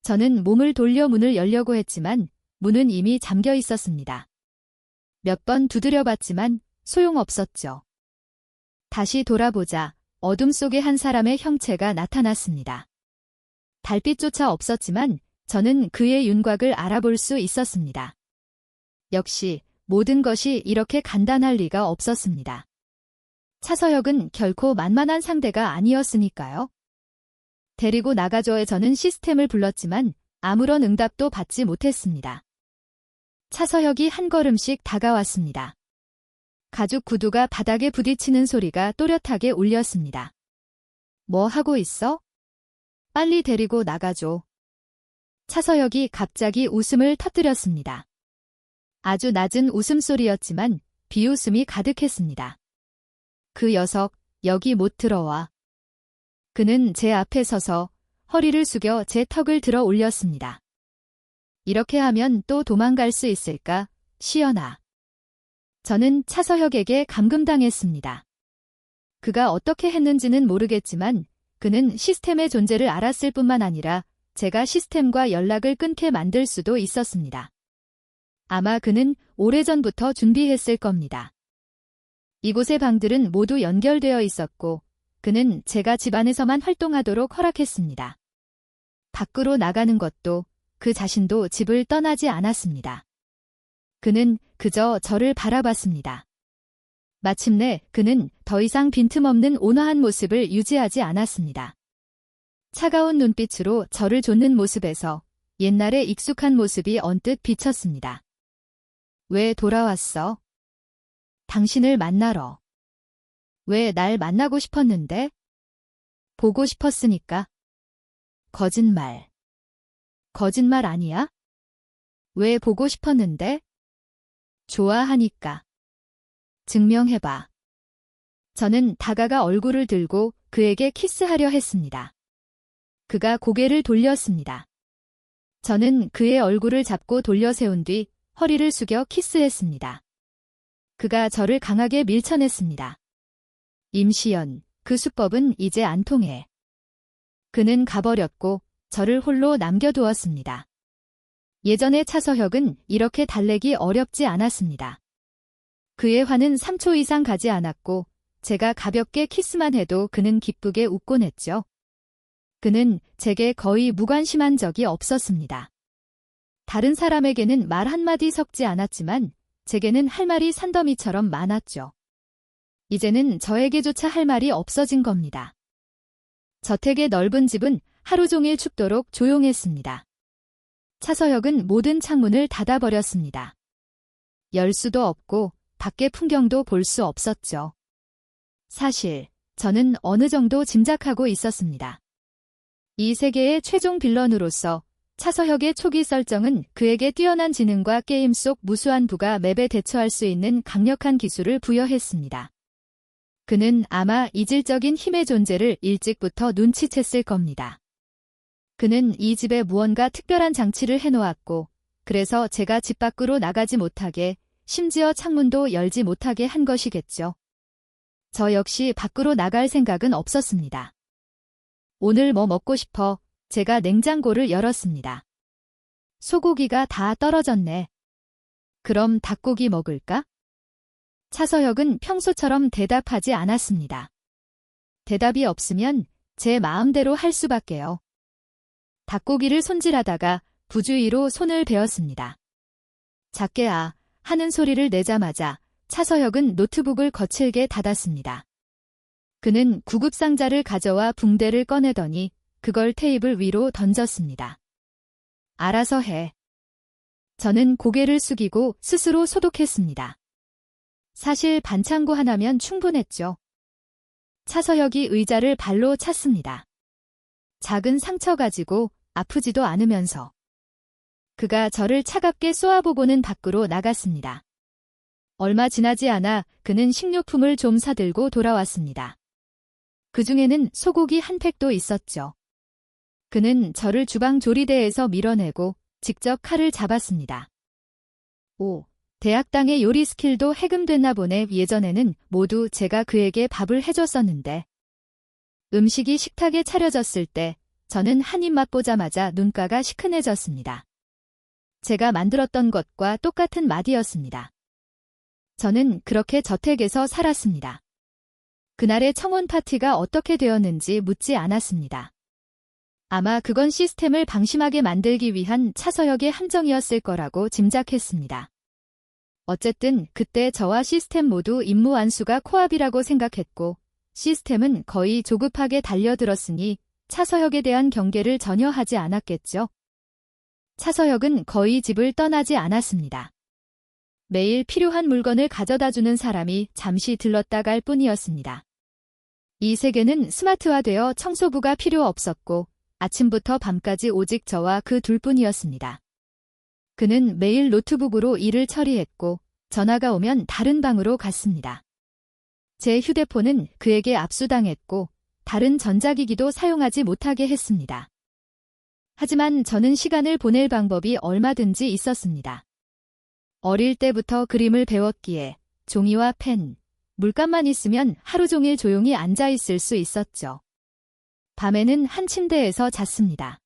저는 몸을 돌려 문을 열려고 했지만 문은 이미 잠겨 있었습니다. 몇 번 두드려봤지만 소용없었죠. 다시 돌아보자 어둠 속에 한 사람의 형체가 나타났습니다. 달빛조차 없었지만 저는 그의 윤곽을 알아볼 수 있었습니다. 역시 모든 것이 이렇게 간단할 리가 없었습니다. 차서혁은 결코 만만한 상대가 아니었으니까요. 데리고 나가줘에 저는 시스템을 불렀지만 아무런 응답도 받지 못했습니다. 차서혁이 한 걸음씩 다가왔습니다. 가죽 구두가 바닥에 부딪히는 소리가 또렷하게 울렸습니다. 뭐 하고 있어? 빨리 데리고 나가줘. 차서혁이 갑자기 웃음을 터뜨렸습니다. 아주 낮은 웃음소리였지만 비웃음이 가득했습니다. 그 녀석, 여기 못 들어와. 그는 제 앞에 서서 허리를 숙여 제 턱을 들어 올렸습니다. 이렇게 하면 또 도망갈 수 있을까, 시연아. 저는 차서혁에게 감금당했습니다. 그가 어떻게 했는지는 모르겠지만 그는 시스템의 존재를 알았을 뿐만 아니라 제가 시스템과 연락을 끊게 만들 수도 있었습니다. 아마 그는 오래전부터 준비했을 겁니다. 이곳의 방들은 모두 연결되어 있었고 그는 제가 집 안에서만 활동하도록 허락했습니다. 밖으로 나가는 것도 그 자신도 집을 떠나지 않았습니다. 그는 그저 저를 바라봤습니다. 마침내 그는 더 이상 빈틈없는 온화한 모습을 유지하지 않았습니다. 차가운 눈빛으로 저를 좇는 모습에서 옛날의 익숙한 모습이 언뜻 비쳤습니다. 왜 돌아왔어? 당신을 만나러. 왜 날 만나고 싶었는데? 보고 싶었으니까. 거짓말. 거짓말 아니야? 왜 보고 싶었는데? 좋아하니까. 증명해봐. 저는 다가가 얼굴을 들고 그에게 키스하려 했습니다. 그가 고개를 돌렸습니다. 저는 그의 얼굴을 잡고 돌려 세운 뒤 허리를 숙여 키스했습니다. 그가 저를 강하게 밀쳐냈습니다. 임시연, 그 수법은 이제 안 통해. 그는 가버렸고 저를 홀로 남겨두었습니다. 예전의 차서혁은 이렇게 달래기 어렵지 않았습니다. 그의 화는 3초 이상 가지 않았고 제가 가볍게 키스만 해도 그는 기쁘게 웃곤 했죠. 그는 제게 거의 무관심한 적이 없었습니다. 다른 사람에게는 말 한마디 섞지 않았지만 제게는 할 말이 산더미처럼 많았죠. 이제는 저에게조차 할 말이 없어진 겁니다. 저택의 넓은 집은 하루 종일 춥도록 조용했습니다. 차서혁은 모든 창문을 닫아버렸습니다. 열 수도 없고 밖의 풍경도 볼 수 없었죠. 사실 저는 어느 정도 짐작하고 있었습니다. 이 세계의 최종 빌런으로서 차서혁의 초기 설정은 그에게 뛰어난 지능과 게임 속 무수한 부가 맵에 대처할 수 있는 강력한 기술을 부여했습니다. 그는 아마 이질적인 힘의 존재를 일찍부터 눈치챘을 겁니다. 그는 이 집에 무언가 특별한 장치를 해놓았고 그래서 제가 집 밖으로 나가지 못하게 심지어 창문도 열지 못하게 한 것이겠죠. 저 역시 밖으로 나갈 생각은 없었습니다. 오늘 뭐 먹고 싶어? 제가 냉장고를 열었습니다. 소고기가 다 떨어졌네. 그럼 닭고기 먹을까? 차서혁은 평소처럼 대답하지 않았습니다. 대답이 없으면 제 마음대로 할 수밖에요. 닭고기를 손질하다가 부주의로 손을 베었습니다. 작게 아 하는 소리를 내자마자 차서혁은 노트북을 거칠게 닫았습니다. 그는 구급상자를 가져와 붕대를 꺼내더니 그걸 테이블 위로 던졌습니다. 알아서 해. 저는 고개를 숙이고 스스로 소독했습니다. 사실 반창고 하나면 충분했죠. 차서혁이 의자를 발로 찼습니다. 작은 상처 가지고 아프지도 않으면서. 그가 저를 차갑게 쏘아보고는 밖으로 나갔습니다. 얼마 지나지 않아 그는 식료품을 좀 사들고 돌아왔습니다. 그 중에는 소고기 한 팩도 있었죠. 그는 저를 주방 조리대에서 밀어내고 직접 칼을 잡았습니다. 오, 대학당의 요리 스킬도 해금됐나 보네. 예전에는 모두 제가 그에게 밥을 해줬었는데. 음식이 식탁에 차려졌을 때 저는 한 입 맛보자마자 눈가가 시큰해졌습니다. 제가 만들었던 것과 똑같은 맛이었습니다. 저는 그렇게 저택에서 살았습니다. 그날의 청혼 파티가 어떻게 되었는지 묻지 않았습니다. 아마 그건 시스템을 방심하게 만들기 위한 차서혁의 함정이었을 거라고 짐작했습니다. 어쨌든 그때 저와 시스템 모두 임무 완수가 코앞이라고 생각했고 시스템은 거의 조급하게 달려들었으니 차서혁에 대한 경계를 전혀 하지 않았겠죠. 차서혁은 거의 집을 떠나지 않았습니다. 매일 필요한 물건을 가져다주는 사람이 잠시 들렀다 갈 뿐이었습니다. 이 세계는 스마트화되어 청소부가 필요 없었고 아침부터 밤까지 오직 저와 그 둘뿐이었습니다. 그는 매일 노트북으로 일을 처리했고 전화가 오면 다른 방으로 갔습니다. 제 휴대폰은 그에게 압수당했고 다른 전자기기도 사용하지 못하게 했습니다. 하지만 저는 시간을 보낼 방법이 얼마든지 있었습니다. 어릴 때부터 그림을 배웠기에 종이와 펜, 물감만 있으면 하루 종일 조용히 앉아 있을 수 있었죠. 밤에는 한 침대에서 잤습니다.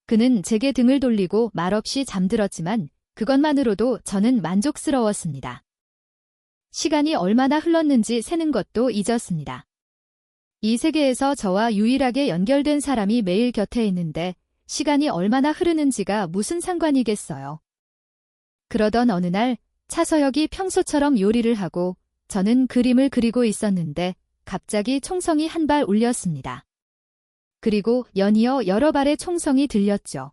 그는 제게 등을 돌리고 말없이 잠들었지만 그것만으로도 저는 만족스러웠습니다. 시간이 얼마나 흘렀는지 세는 것도 잊었습니다. 이 세계에서 저와 유일하게 연결된 사람이 매일 곁에 있는데 시간이 얼마나 흐르는지가 무슨 상관이겠어요. 그러던 어느 날 차서혁이 평소처럼 요리를 하고 저는 그림을 그리고 있었는데 갑자기 총성이 한 발 울렸습니다. 그리고 연이어 여러 발의 총성이 들렸죠.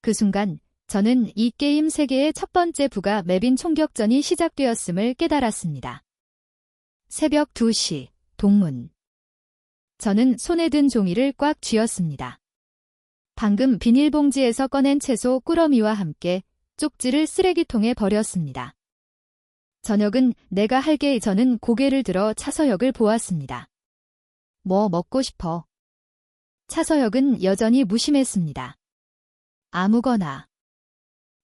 그 순간 저는 이 게임 세계의 첫 번째 부가 맵인 총격전이 시작되었음을 깨달았습니다. 새벽 2시, 동문. 저는 손에 든 종이를 꽉 쥐었습니다. 방금 비닐봉지에서 꺼낸 채소 꾸러미와 함께 쪽지를 쓰레기통에 버렸습니다. 저녁은 내가 할게. 저는 고개를 들어 차서혁을 보았습니다. 뭐 먹고 싶어? 차서혁은 여전히 무심했습니다. 아무거나.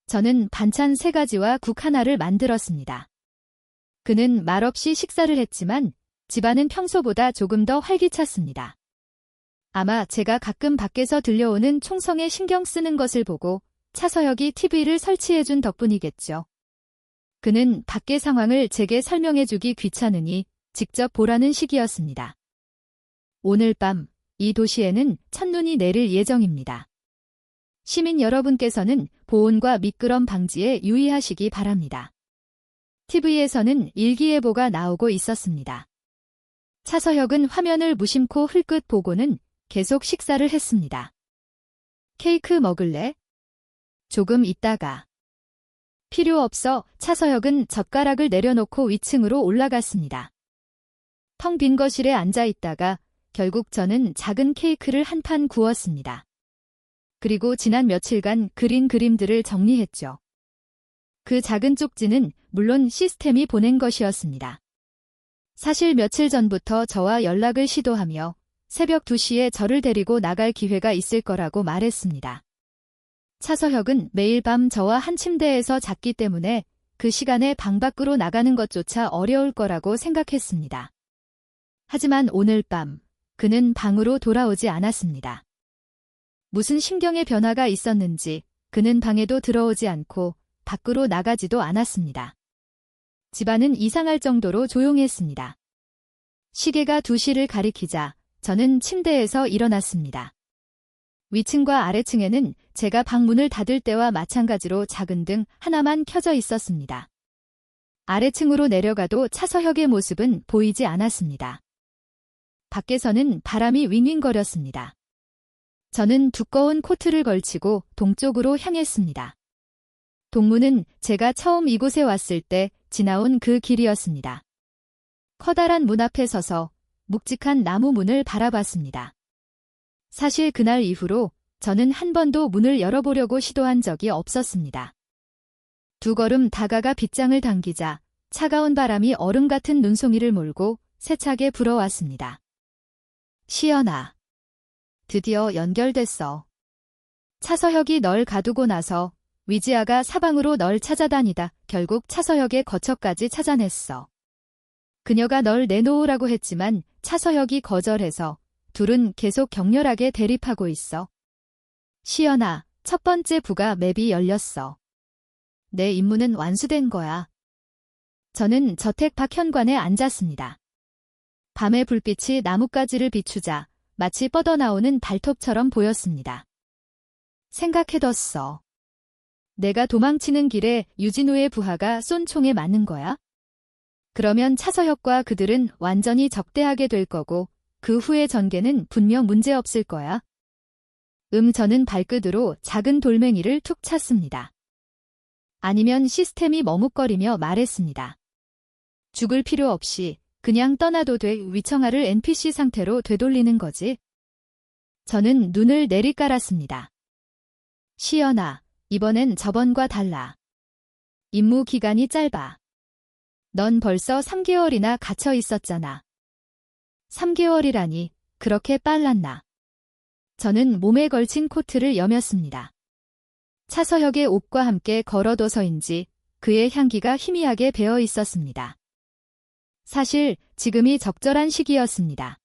저는 반찬 3가지와 국 하나를 만들었습니다. 그는 말없이 식사를 했지만 집안은 평소보다 조금 더 활기찼습니다. 아마 제가 가끔 밖에서 들려오는 총성에 신경 쓰는 것을 보고 차서혁이 TV를 설치해준 덕분이겠죠. 그는 밖의 상황을 제게 설명해주기 귀찮으니 직접 보라는 식이었습니다. 오늘 밤 이 도시에는 첫눈이 내릴 예정입니다. 시민 여러분께서는 보온과 미끄럼 방지에 유의하시기 바랍니다. TV에서는 일기예보가 나오고 있었습니다. 차서혁은 화면을 무심코 흘끗 보고는 계속 식사를 했습니다. 케이크 먹을래? 조금 있다가. 필요 없어. 차서혁은 젓가락을 내려놓고 위층으로 올라갔습니다. 텅 빈 거실에 앉아 있다가 결국 저는 작은 케이크를 한 판 구웠습니다. 그리고 지난 며칠간 그린 그림들을 정리했죠. 그 작은 쪽지는 물론 시스템이 보낸 것이었습니다. 사실 며칠 전부터 저와 연락을 시도하며 새벽 2시에 저를 데리고 나갈 기회가 있을 거라고 말했습니다. 차서혁은 매일 밤 저와 한 침대에서 잤기 때문에 그 시간에 방 밖으로 나가는 것조차 어려울 거라고 생각했습니다. 하지만 오늘 밤 그는 방으로 돌아오지 않았습니다. 무슨 심경의 변화가 있었는지 그는 방에도 들어오지 않고 밖으로 나가지도 않았습니다. 집안은 이상할 정도로 조용했습니다. 시계가 2시를 가리키자 저는 침대에서 일어났습니다. 위층과 아래층에는 제가 방문을 닫을 때와 마찬가지로 작은 등 하나만 켜져 있었습니다. 아래층으로 내려가도 차서혁의 모습은 보이지 않았습니다. 밖에서는 바람이 윙윙거렸습니다. 저는 두꺼운 코트를 걸치고 동쪽으로 향했습니다. 동문은 제가 처음 이곳에 왔을 때 지나온 그 길이었습니다. 커다란 문 앞에 서서 묵직한 나무 문을 바라봤습니다. 사실 그날 이후로 저는 한 번도 문을 열어보려고 시도한 적이 없었습니다. 2걸음 다가가 빗장을 당기자 차가운 바람이 얼음 같은 눈송이를 몰고 세차게 불어왔습니다. 시연아. 드디어 연결됐어. 차서혁이 널 가두고 나서 위지아가 사방으로 널 찾아다니다 결국 차서혁의 거처까지 찾아냈어. 그녀가 널 내놓으라고 했지만 차서혁이 거절해서 둘은 계속 격렬하게 대립하고 있어. 시연아, 첫 번째 부가 맵이 열렸어. 내 임무는 완수된 거야. 저는 저택 밖 현관에 앉았습니다. 밤의 불빛이 나뭇가지를 비추자 마치 뻗어나오는 발톱처럼 보였습니다. 생각해뒀어. 내가 도망치는 길에 유진우의 부하가 쏜 총에 맞는 거야? 그러면 차서혁과 그들은 완전히 적대하게 될 거고 그 후의 전개는 분명 문제없을 거야. 저는 발끝으로 작은 돌멩이를 툭 찼습니다. 아니면 시스템이 머뭇거리며 말했습니다. 죽을 필요 없이 그냥 떠나도 돼. 위청아를 NPC 상태로 되돌리는 거지. 저는 눈을 내리깔았습니다. 시연아, 이번엔 저번과 달라. 임무 기간이 짧아. 넌 벌써 3개월이나 갇혀 있었잖아. 3개월이라니, 그렇게 빨랐나. 저는 몸에 걸친 코트를 여몄습니다. 차서혁의 옷과 함께 걸어둬서인지 그의 향기가 희미하게 배어 있었습니다. 사실 지금이 적절한 시기였습니다.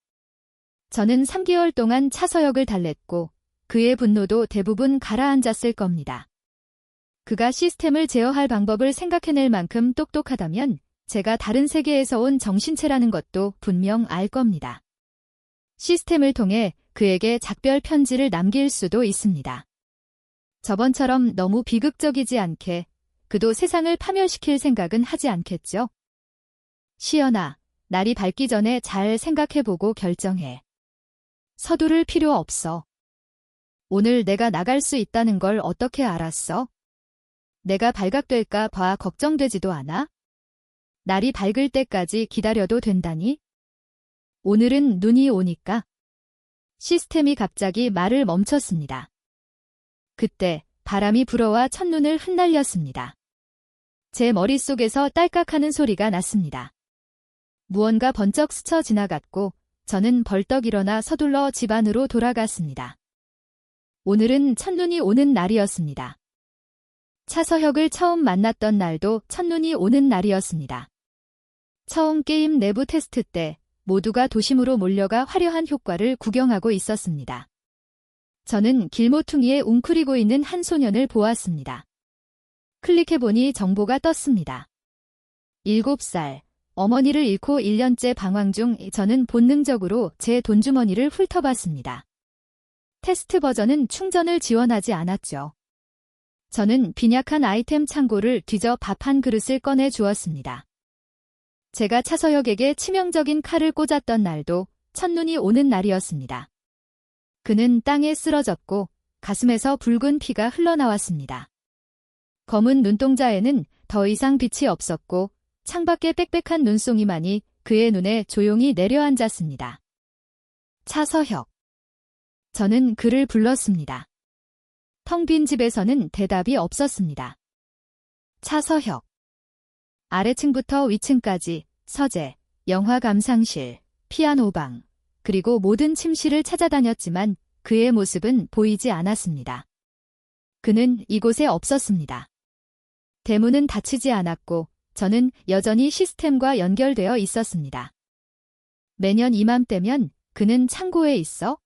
저는 3개월 동안 차서혁을 달랬고 그의 분노도 대부분 가라앉았을 겁니다. 그가 시스템을 제어할 방법을 생각해낼 만큼 똑똑하다면 제가 다른 세계에서 온 정신체라는 것도 분명 알 겁니다. 시스템을 통해 그에게 작별 편지를 남길 수도 있습니다. 저번처럼 너무 비극적이지 않게 그도 세상을 파멸시킬 생각은 하지 않겠죠? 시연아, 날이 밝기 전에 잘 생각해보고 결정해. 서두를 필요 없어. 오늘 내가 나갈 수 있다는 걸 어떻게 알았어? 내가 발각될까 봐 걱정되지도 않아? 날이 밝을 때까지 기다려도 된다니? 오늘은 눈이 오니까. 시스템이 갑자기 말을 멈췄습니다. 그때 바람이 불어와 첫눈을 흩날렸습니다. 제 머릿속에서 딸깍하는 소리가 났습니다. 무언가 번쩍 스쳐 지나갔고 저는 벌떡 일어나 서둘러 집 안으로 돌아갔습니다. 오늘은 첫눈이 오는 날이었습니다. 차서혁을 처음 만났던 날도 첫눈이 오는 날이었습니다. 처음 게임 내부 테스트 때 모두가 도심으로 몰려가 화려한 효과를 구경하고 있었습니다. 저는 길모퉁이에 웅크리고 있는 한 소년을 보았습니다. 클릭해보니 정보가 떴습니다. 7살, 어머니를 잃고 1년째 방황 중. 저는 본능적으로 제 돈주머니를 훑어봤습니다. 테스트 버전은 충전을 지원하지 않았죠. 저는 빈약한 아이템 창고를 뒤져 밥 한 그릇을 꺼내 주었습니다. 제가 차서혁에게 치명적인 칼을 꽂았던 날도 첫눈이 오는 날이었습니다. 그는 땅에 쓰러졌고 가슴에서 붉은 피가 흘러나왔습니다. 검은 눈동자에는 더 이상 빛이 없었고 창밖에 빽빽한 눈송이만이 그의 눈에 조용히 내려앉았습니다. 차서혁. 저는 그를 불렀습니다. 텅 빈 집에서는 대답이 없었습니다. 차서혁. 아래층부터 위층까지 서재, 영화 감상실, 피아노방, 그리고 모든 침실을 찾아다녔지만 그의 모습은 보이지 않았습니다. 그는 이곳에 없었습니다. 대문은 닫히지 않았고 저는 여전히 시스템과 연결되어 있었습니다. 매년 이맘때면 그는 창고에 있어?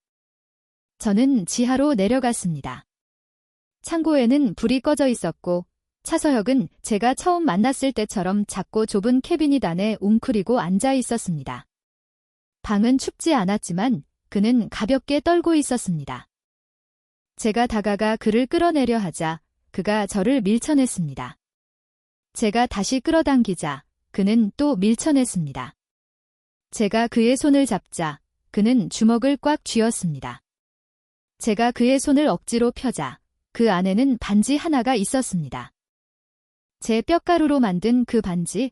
저는 지하로 내려갔습니다. 창고에는 불이 꺼져 있었고 차서혁은 제가 처음 만났을 때처럼 작고 좁은 캐비닛 안에 웅크리고 앉아 있었습니다. 방은 춥지 않았지만 그는 가볍게 떨고 있었습니다. 제가 다가가 그를 끌어내려 하자 그가 저를 밀쳐냈습니다. 제가 다시 끌어당기자 그는 또 밀쳐냈습니다. 제가 그의 손을 잡자 그는 주먹을 꽉 쥐었습니다. 제가 그의 손을 억지로 펴자 그 안에는 반지 하나가 있었습니다. 제 뼈가루로 만든 그 반지.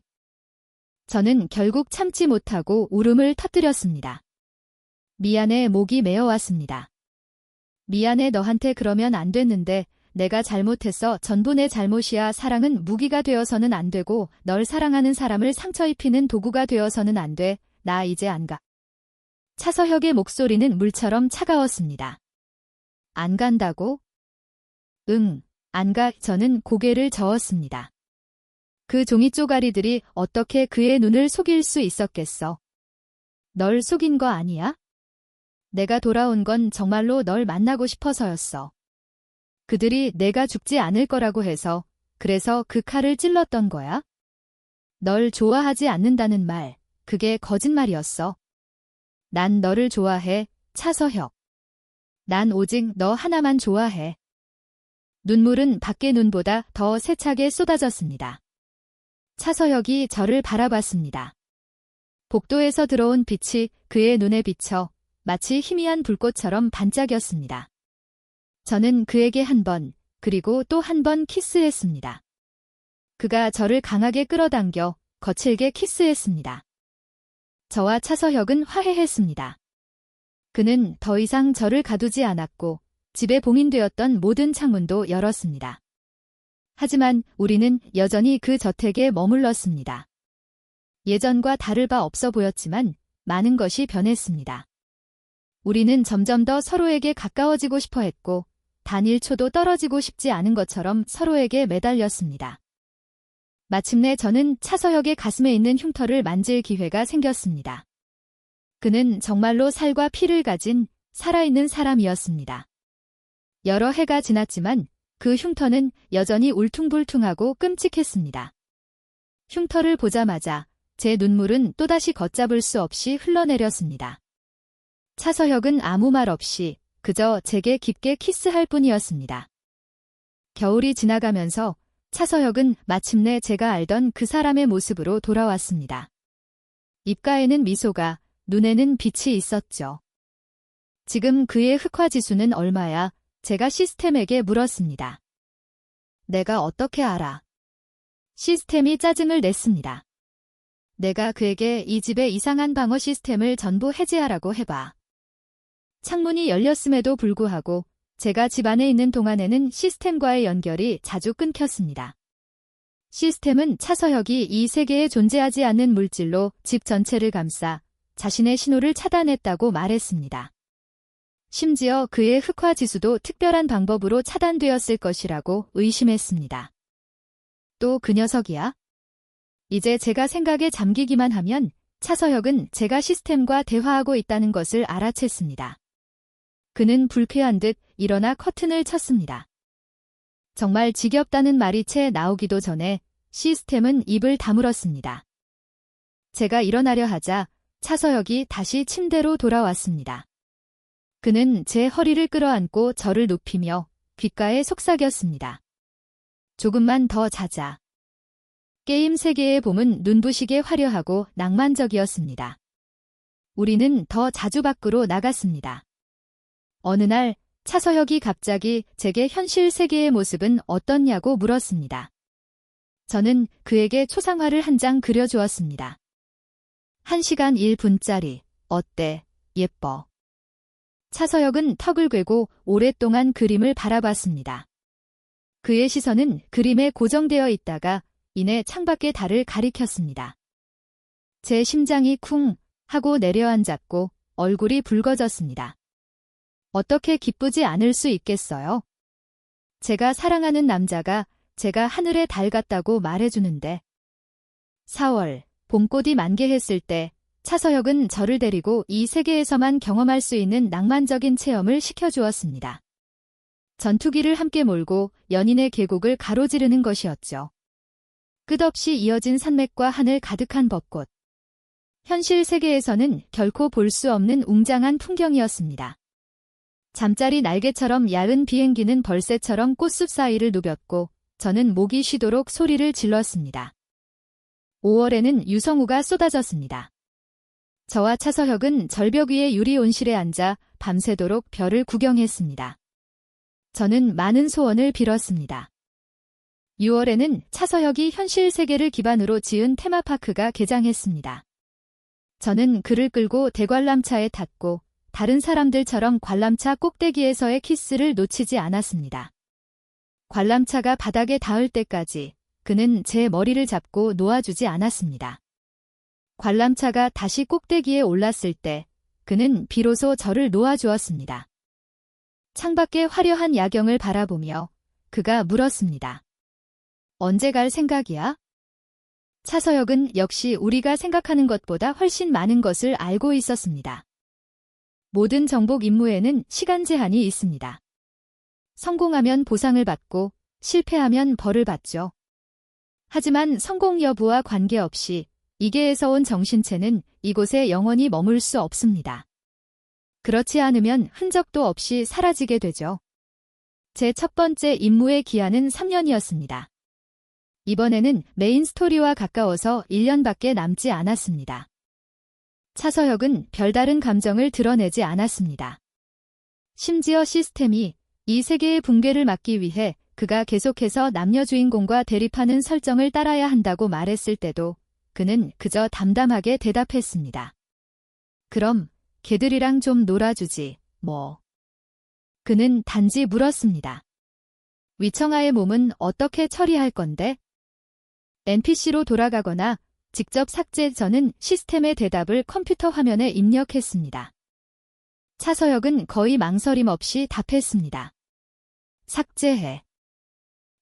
저는 결국 참지 못하고 울음을 터뜨렸습니다. 미안해. 목이 메어왔습니다. 미안해. 너한테 그러면 안 됐는데 내가 잘못했어. 전부 내 잘못이야. 사랑은 무기가 되어서는 안 되고 널 사랑하는 사람을 상처 입히는 도구가 되어서는 안 돼. 나 이제 안 가. 차서혁의 목소리는 물처럼 차가웠습니다. 안 간다고? 응, 안 가. 저는 고개를 저었습니다. 그 종이 쪼가리들이 어떻게 그의 눈을 속일 수 있었겠어? 널 속인 거 아니야? 내가 돌아온 건 정말로 널 만나고 싶어서였어. 그들이 내가 죽지 않을 거라고 해서 그래서 그 칼을 찔렀던 거야? 널 좋아하지 않는다는 말, 그게 거짓말이었어. 난 너를 좋아해, 차서혁. 난 오직 너 하나만 좋아해. 눈물은 밖의 눈보다 더 세차게 쏟아졌습니다. 차서혁이 저를 바라봤습니다. 복도에서 들어온 빛이 그의 눈에 비쳐 마치 희미한 불꽃처럼 반짝였습니다. 저는 그에게 한 번, 그리고 또 한 번 키스했습니다. 그가 저를 강하게 끌어당겨 거칠게 키스했습니다. 저와 차서혁은 화해했습니다. 그는 더 이상 저를 가두지 않았고 집에 봉인되었던 모든 창문도 열었습니다. 하지만 우리는 여전히 그 저택에 머물렀습니다. 예전과 다를 바 없어 보였지만 많은 것이 변했습니다. 우리는 점점 더 서로에게 가까워지고 싶어 했고 단 1초도 떨어지고 싶지 않은 것처럼 서로에게 매달렸습니다. 마침내 저는 차서혁의 가슴에 있는 흉터를 만질 기회가 생겼습니다. 그는 정말로 살과 피를 가진 살아있는 사람이었습니다. 여러 해가 지났지만 그 흉터는 여전히 울퉁불퉁하고 끔찍했습니다. 흉터를 보자마자 제 눈물은 또다시 걷잡을 수 없이 흘러내렸습니다. 차서혁은 아무 말 없이 그저 제게 깊게 키스할 뿐이었습니다. 겨울이 지나가면서 차서혁은 마침내 제가 알던 그 사람의 모습으로 돌아왔습니다. 입가에는 미소가, 눈에는 빛이 있었죠. 지금 그의 흑화지수는 얼마야? 제가 시스템에게 물었습니다. 내가 어떻게 알아? 시스템이 짜증을 냈습니다. 내가 그에게 이 집의 이상한 방어 시스템을 전부 해제하라고 해봐. 창문이 열렸음에도 불구하고 제가 집 안에 있는 동안에는 시스템과의 연결이 자주 끊겼습니다. 시스템은 차서혁이 이 세계에 존재하지 않는 물질로 집 전체를 감싸 자신의 신호를 차단했다고 말했습니다. 심지어 그의 흑화 지수도 특별한 방법으로 차단되었을 것이라고 의심했습니다. 또 그 녀석이야? 이제 제가 생각에 잠기기만 하면 차서혁은 제가 시스템과 대화하고 있다는 것을 알아챘습니다. 그는 불쾌한 듯 일어나 커튼을 쳤습니다. 정말 지겹다는 말이 채 나오기도 전에 시스템은 입을 다물었습니다. 제가 일어나려 하자 차서혁이 다시 침대로 돌아왔습니다. 그는 제 허리를 끌어안고 저를 눕히며 귓가에 속삭였습니다. 조금만 더 자자. 게임 세계의 봄은 눈부시게 화려하고 낭만적이었습니다. 우리는 더 자주 밖으로 나갔습니다. 어느 날 차서혁이 갑자기 제게 현실 세계의 모습은 어떻냐고 물었습니다. 저는 그에게 초상화를 한 장 그려주었습니다. 1시간 1분짜리. 어때? 예뻐. 차서혁은 턱을 꿰고 오랫동안 그림을 바라봤습니다. 그의 시선은 그림에 고정되어 있다가 이내 창밖의 달을 가리켰습니다. 제 심장이 쿵 하고 내려앉았고 얼굴이 붉어졌습니다. 어떻게 기쁘지 않을 수 있겠어요? 제가 사랑하는 남자가 제가 하늘의 달 같다고 말해주는데. 4월, 봄꽃이 만개했을 때 차서혁은 저를 데리고 이 세계에서만 경험할 수 있는 낭만적인 체험을 시켜주었습니다. 전투기를 함께 몰고 연인의 계곡을 가로지르는 것이었죠. 끝없이 이어진 산맥과 하늘 가득한 벚꽃. 현실 세계에서는 결코 볼 수 없는 웅장한 풍경이었습니다. 잠자리 날개처럼 야은 비행기는 벌새처럼 꽃숲 사이를 누볐고 저는 목이 쉬도록 소리를 질렀습니다. 5월에는 유성우가 쏟아졌습니다. 저와 차서혁은 절벽 위의 유리 온실에 앉아 밤새도록 별을 구경했습니다. 저는 많은 소원을 빌었습니다. 6월에는 차서혁이 현실 세계를 기반으로 지은 테마파크가 개장했습니다. 저는 그를 끌고 대관람차에 탔고 다른 사람들처럼 관람차 꼭대기에서의 키스를 놓치지 않았습니다. 관람차가 바닥에 닿을 때까지 그는 제 머리를 잡고 놓아주지 않았습니다. 관람차가 다시 꼭대기에 올랐을 때 그는 비로소 저를 놓아주었습니다. 창밖의 화려한 야경을 바라보며 그가 물었습니다. 언제 갈 생각이야? 차서혁은 역시 우리가 생각하는 것보다 훨씬 많은 것을 알고 있었습니다. 모든 정복 임무에는 시간 제한이 있습니다. 성공하면 보상을 받고 실패하면 벌을 받죠. 하지만 성공 여부와 관계없이 이계에서 온 정신체는 이곳에 영원히 머물 수 없습니다. 그렇지 않으면 흔적도 없이 사라지게 되죠. 제 첫 번째 임무의 기한은 3년이었습니다. 이번에는 메인 스토리와 가까워서 1년밖에 남지 않았습니다. 차서혁은 별다른 감정을 드러내지 않았습니다. 심지어 시스템이 이 세계의 붕괴를 막기 위해 그가 계속해서 남녀 주인공과 대립하는 설정을 따라야 한다고 말했을 때도 그는 그저 담담하게 대답했습니다. 그럼 걔들이랑 좀 놀아주지, 뭐. 그는 단지 물었습니다. 위청아의 몸은 어떻게 처리할 건데? NPC로 돌아가거나 직접 삭제. 저는 시스템의 대답을 컴퓨터 화면에 입력했습니다. 차서혁은 거의 망설임 없이 답했습니다. 삭제해.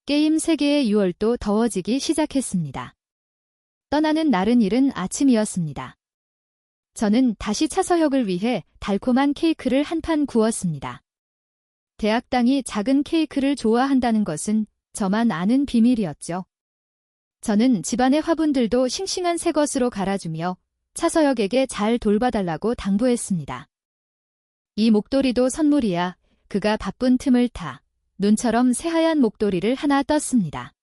게임 세계의 6월도 더워지기 시작했습니다. 떠나는 날은 이른 아침이었습니다. 저는 다시 차서혁을 위해 달콤한 케이크를 한 판 구웠습니다. 대학당이 작은 케이크를 좋아한다는 것은 저만 아는 비밀이었죠. 저는 집안의 화분들도 싱싱한 새 것으로 갈아주며 차서혁에게 잘 돌봐달라고 당부했습니다. 이 목도리도 선물이야. 그가 바쁜 틈을 타 눈처럼 새하얀 목도리를 하나 떴습니다.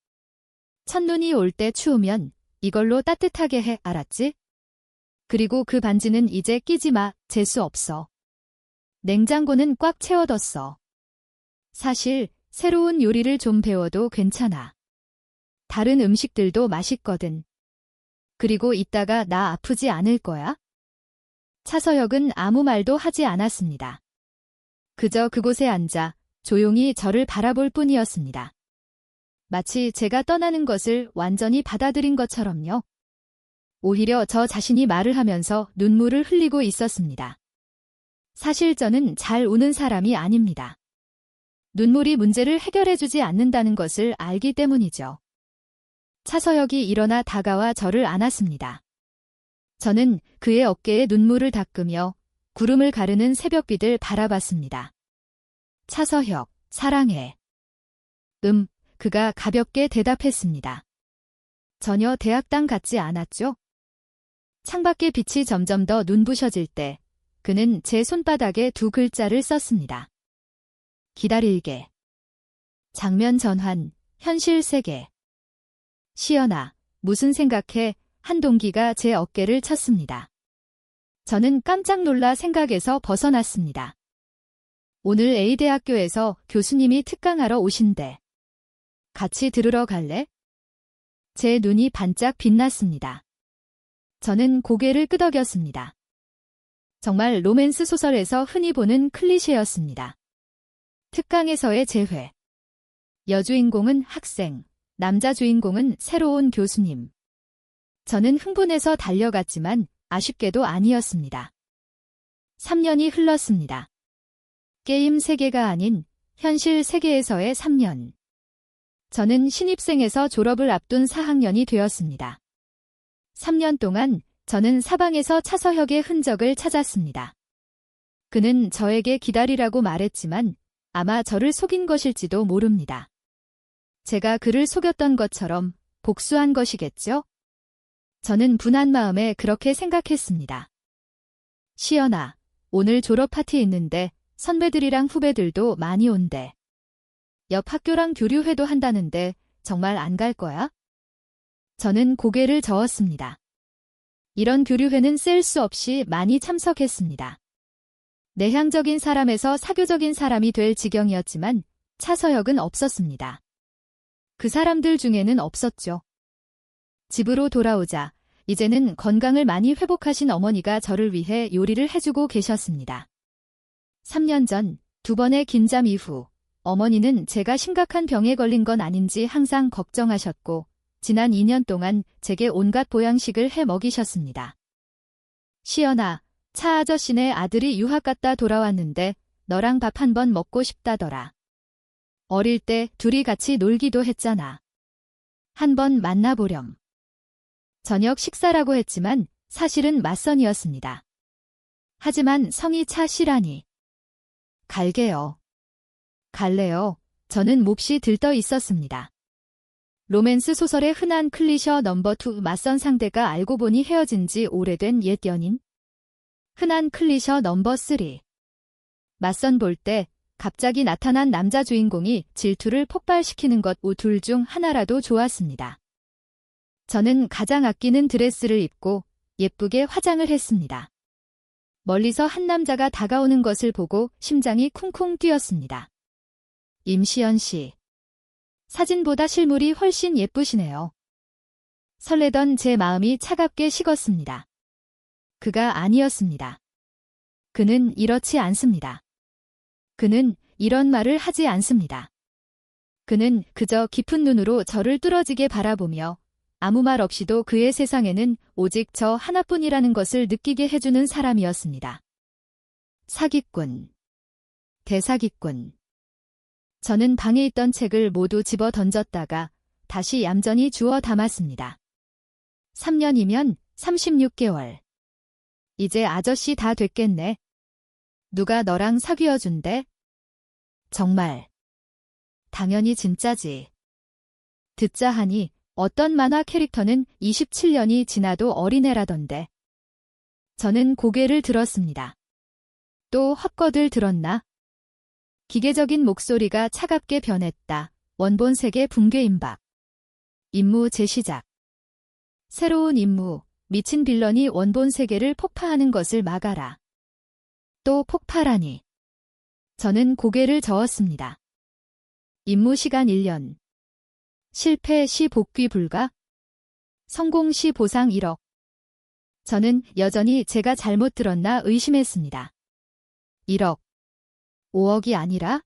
첫눈이 올 때 추우면 이걸로 따뜻하게 해, 알았지? 그리고 그 반지는 이제 끼지 마, 재수 없어. 냉장고는 꽉 채워뒀어. 사실 새로운 요리를 좀 배워도 괜찮아. 다른 음식들도 맛있거든. 그리고 이따가 나 아프지 않을 거야? 차서혁은 아무 말도 하지 않았습니다. 그저 그곳에 앉아 조용히 저를 바라볼 뿐이었습니다. 마치 제가 떠나는 것을 완전히 받아들인 것처럼요. 오히려 저 자신이 말을 하면서 눈물을 흘리고 있었습니다. 사실 저는 잘 우는 사람이 아닙니다. 눈물이 문제를 해결해주지 않는다는 것을 알기 때문이죠. 차서혁이 일어나 다가와 저를 안았습니다. 저는 그의 어깨에 눈물을 닦으며 구름을 가르는 새벽빛을 바라봤습니다. 차서혁, 사랑해. 그가 가볍게 대답했습니다. 전혀 대학당 같지 않았죠? 창밖의 빛이 점점 더 눈부셔질 때 그는 제 손바닥에 두 글자를 썼습니다. 기다릴게. 장면 전환, 현실 세계. 시연아, 무슨 생각해? 한 동기가 제 어깨를 쳤습니다. 저는 깜짝 놀라 생각에서 벗어났습니다. 오늘 A대학교에서 교수님이 특강하러 오신대. 같이 들으러 갈래? 제 눈이 반짝 빛났습니다. 저는 고개를 끄덕였습니다. 정말 로맨스 소설에서 흔히 보는 클리셰였습니다. 특강에서의 재회. 여주인공은 학생, 남자 주인공은 새로운 교수님. 저는 흥분해서 달려갔지만 아쉽게도 아니었습니다. 3년이 흘렀습니다. 게임 세계가 아닌 현실 세계에서의 3년. 저는 신입생에서 졸업을 앞둔 4학년이 되었습니다. 3년 동안 저는 사방에서 차서혁의 흔적을 찾았습니다. 그는 저에게 기다리라고 말했지만 아마 저를 속인 것일지도 모릅니다. 제가 그를 속였던 것처럼 복수한 것이겠죠? 저는 분한 마음에 그렇게 생각했습니다. 시연아, 오늘 졸업 파티 있는데 선배들이랑 후배들도 많이 온대. 옆 학교랑 교류회도 한다는데 정말 안 갈 거야? 저는 고개를 저었습니다. 이런 교류회는 셀 수 없이 많이 참석했습니다. 내향적인 사람에서 사교적인 사람이 될 지경이었지만 차서혁은 없었습니다. 그 사람들 중에는 없었죠. 집으로 돌아오자 이제는 건강을 많이 회복하신 어머니가 저를 위해 요리를 해주고 계셨습니다. 3년 전 2번의 긴잠 이후 어머니는 제가 심각한 병에 걸린 건 아닌지 항상 걱정하셨고 지난 2년 동안 제게 온갖 보양식을 해 먹이셨습니다. 시연아, 차 아저씨네 아들이 유학 갔다 돌아왔는데 너랑 밥 한 번 먹고 싶다더라. 어릴 때 둘이 같이 놀기도 했잖아. 한번 만나보렴. 저녁 식사라고 했지만 사실은 맞선이었습니다. 하지만 성이 차 씨라니. 갈게요. 갈래요. 저는 몹시 들떠 있었습니다. 로맨스 소설의 흔한 클리셔 넘버 2 맞선 상대가 알고 보니 헤어진 지 오래된 옛 연인. 흔한 클리셔 넘버 3. 맞선 볼 때 갑자기 나타난 남자 주인공이 질투를 폭발시키는 것 둘 중 하나라도 좋았습니다. 저는 가장 아끼는 드레스를 입고 예쁘게 화장을 했습니다. 멀리서 한 남자가 다가오는 것을 보고 심장이 쿵쿵 뛰었습니다. 임시연 씨. 사진보다 실물이 훨씬 예쁘시네요. 설레던 제 마음이 차갑게 식었습니다. 그가 아니었습니다. 그는 이렇지 않습니다. 그는 이런 말을 하지 않습니다. 그는 그저 깊은 눈으로 저를 뚫어지게 바라보며 아무 말 없이도 그의 세상에는 오직 저 하나뿐이라는 것을 느끼게 해주는 사람이었습니다. 사기꾼. 대사기꾼. 저는 방에 있던 책을 모두 집어 던졌다가 다시 얌전히 주워 담았습니다. 3년이면 36개월. 이제 아저씨 다 됐겠네. 누가 너랑 사귀어준대? 정말. 당연히 진짜지. 듣자 하니 어떤 만화 캐릭터는 27년이 지나도 어린애라던데. 저는 고개를 들었습니다. 또 헛것을 들었나? 기계적인 목소리가 차갑게 변했다. 원본 세계 붕괴 임박. 임무 재시작. 새로운 임무. 미친 빌런이 원본 세계를 폭파하는 것을 막아라. 또 폭파라니. 저는 고개를 저었습니다. 임무 시간 1년. 실패 시 복귀 불가? 성공 시 보상 1억. 저는 여전히 제가 잘못 들었나 의심했습니다. 1억. 5억이 아니라?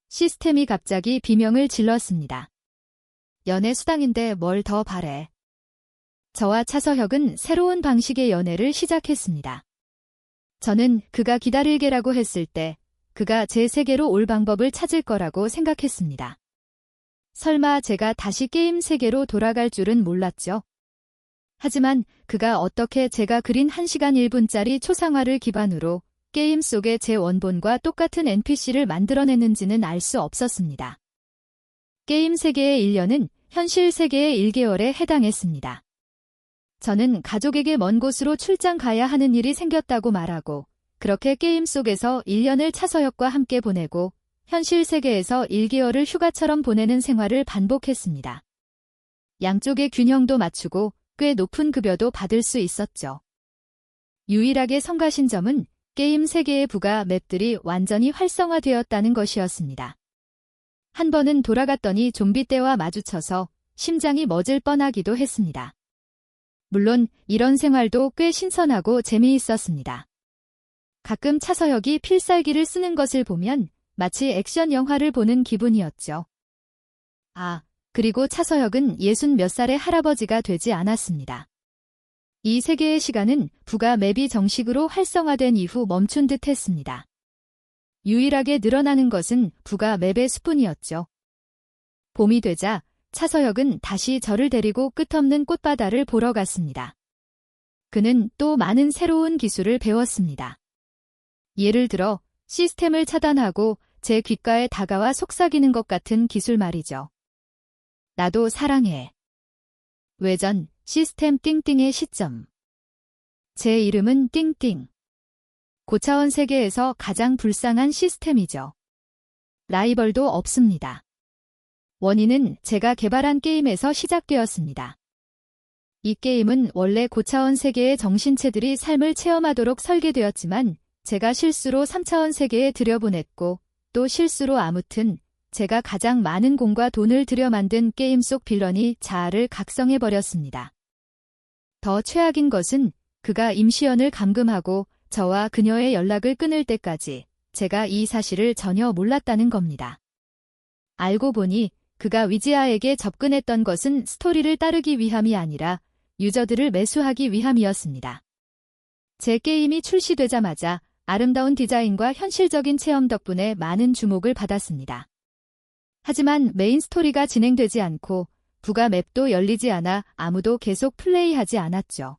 시스템이 갑자기 비명을 질렀습니다. 연애 수당인데 뭘 더 바래. 저와 차서혁은 새로운 방식의 연애를 시작했습니다. 저는 그가 기다릴게라고 했을 때 그가 제 세계로 올 방법을 찾을 거라고 생각했습니다. 설마 제가 다시 게임 세계로 돌아갈 줄은 몰랐죠. 하지만 그가 어떻게 제가 그린 1시간 1분짜리 초상화를 기반으로 게임 속의 제 원본과 똑같은 NPC를 만들어냈는지는 알 수 없었습니다. 게임 세계의 1년은 현실 세계의 1개월에 해당했습니다. 저는 가족에게 먼 곳으로 출장 가야 하는 일이 생겼다고 말하고 그렇게 게임 속에서 1년을 차서혁과 함께 보내고 현실 세계에서 1개월을 휴가처럼 보내는 생활을 반복했습니다. 양쪽의 균형도 맞추고 꽤 높은 급여도 받을 수 있었죠. 유일하게 성가신 점은 게임 세계의 부가 맵들이 완전히 활성화되었다는 것이었습니다. 한 번은 돌아갔더니 좀비 떼와 마주쳐서 심장이 멎을 뻔하기도 했습니다. 물론 이런 생활도 꽤 신선하고 재미있었습니다. 가끔 차서혁이 필살기를 쓰는 것을 보면 마치 액션 영화를 보는 기분이었죠. 아, 그리고 차서혁은 60몇 살의 할아버지가 되지 않았습니다. 이 세계의 시간은 부가 맵이 정식으로 활성화된 이후 멈춘 듯 했습니다. 유일하게 늘어나는 것은 부가 맵의 수뿐이었죠. 봄이 되자 차서혁은 다시 저를 데리고 끝없는 꽃바다를 보러 갔습니다. 그는 또 많은 새로운 기술을 배웠습니다. 예를 들어 시스템을 차단하고 제 귓가에 다가와 속삭이는 것 같은 기술 말이죠. 나도 사랑해. 외전 시스템 띵띵의 시점. 제 이름은 띵띵. 고차원 세계에서 가장 불쌍한 시스템이죠. 라이벌도 없습니다. 원인은 제가 개발한 게임에서 시작되었습니다. 이 게임은 원래 고차원 세계의 정신체들이 삶을 체험하도록 설계되었지만 제가 실수로 3차원 세계에 들여보냈고 또 실수로 아무튼 제가 가장 많은 공과 돈을 들여 만든 게임 속 빌런이 자아를 각성해버렸습니다. 더 최악인 것은 그가 임시연을 감금하고 저와 그녀의 연락을 끊을 때까지 제가 이 사실을 전혀 몰랐다는 겁니다. 알고 보니 그가 위지아에게 접근했던 것은 스토리를 따르기 위함이 아니라 유저들을 매수하기 위함이었습니다. 제 게임이 출시되자마자 아름다운 디자인과 현실적인 체험 덕분에 많은 주목을 받았습니다. 하지만 메인 스토리가 진행되지 않고 부가 맵도 열리지 않아 아무도 계속 플레이하지 않았죠.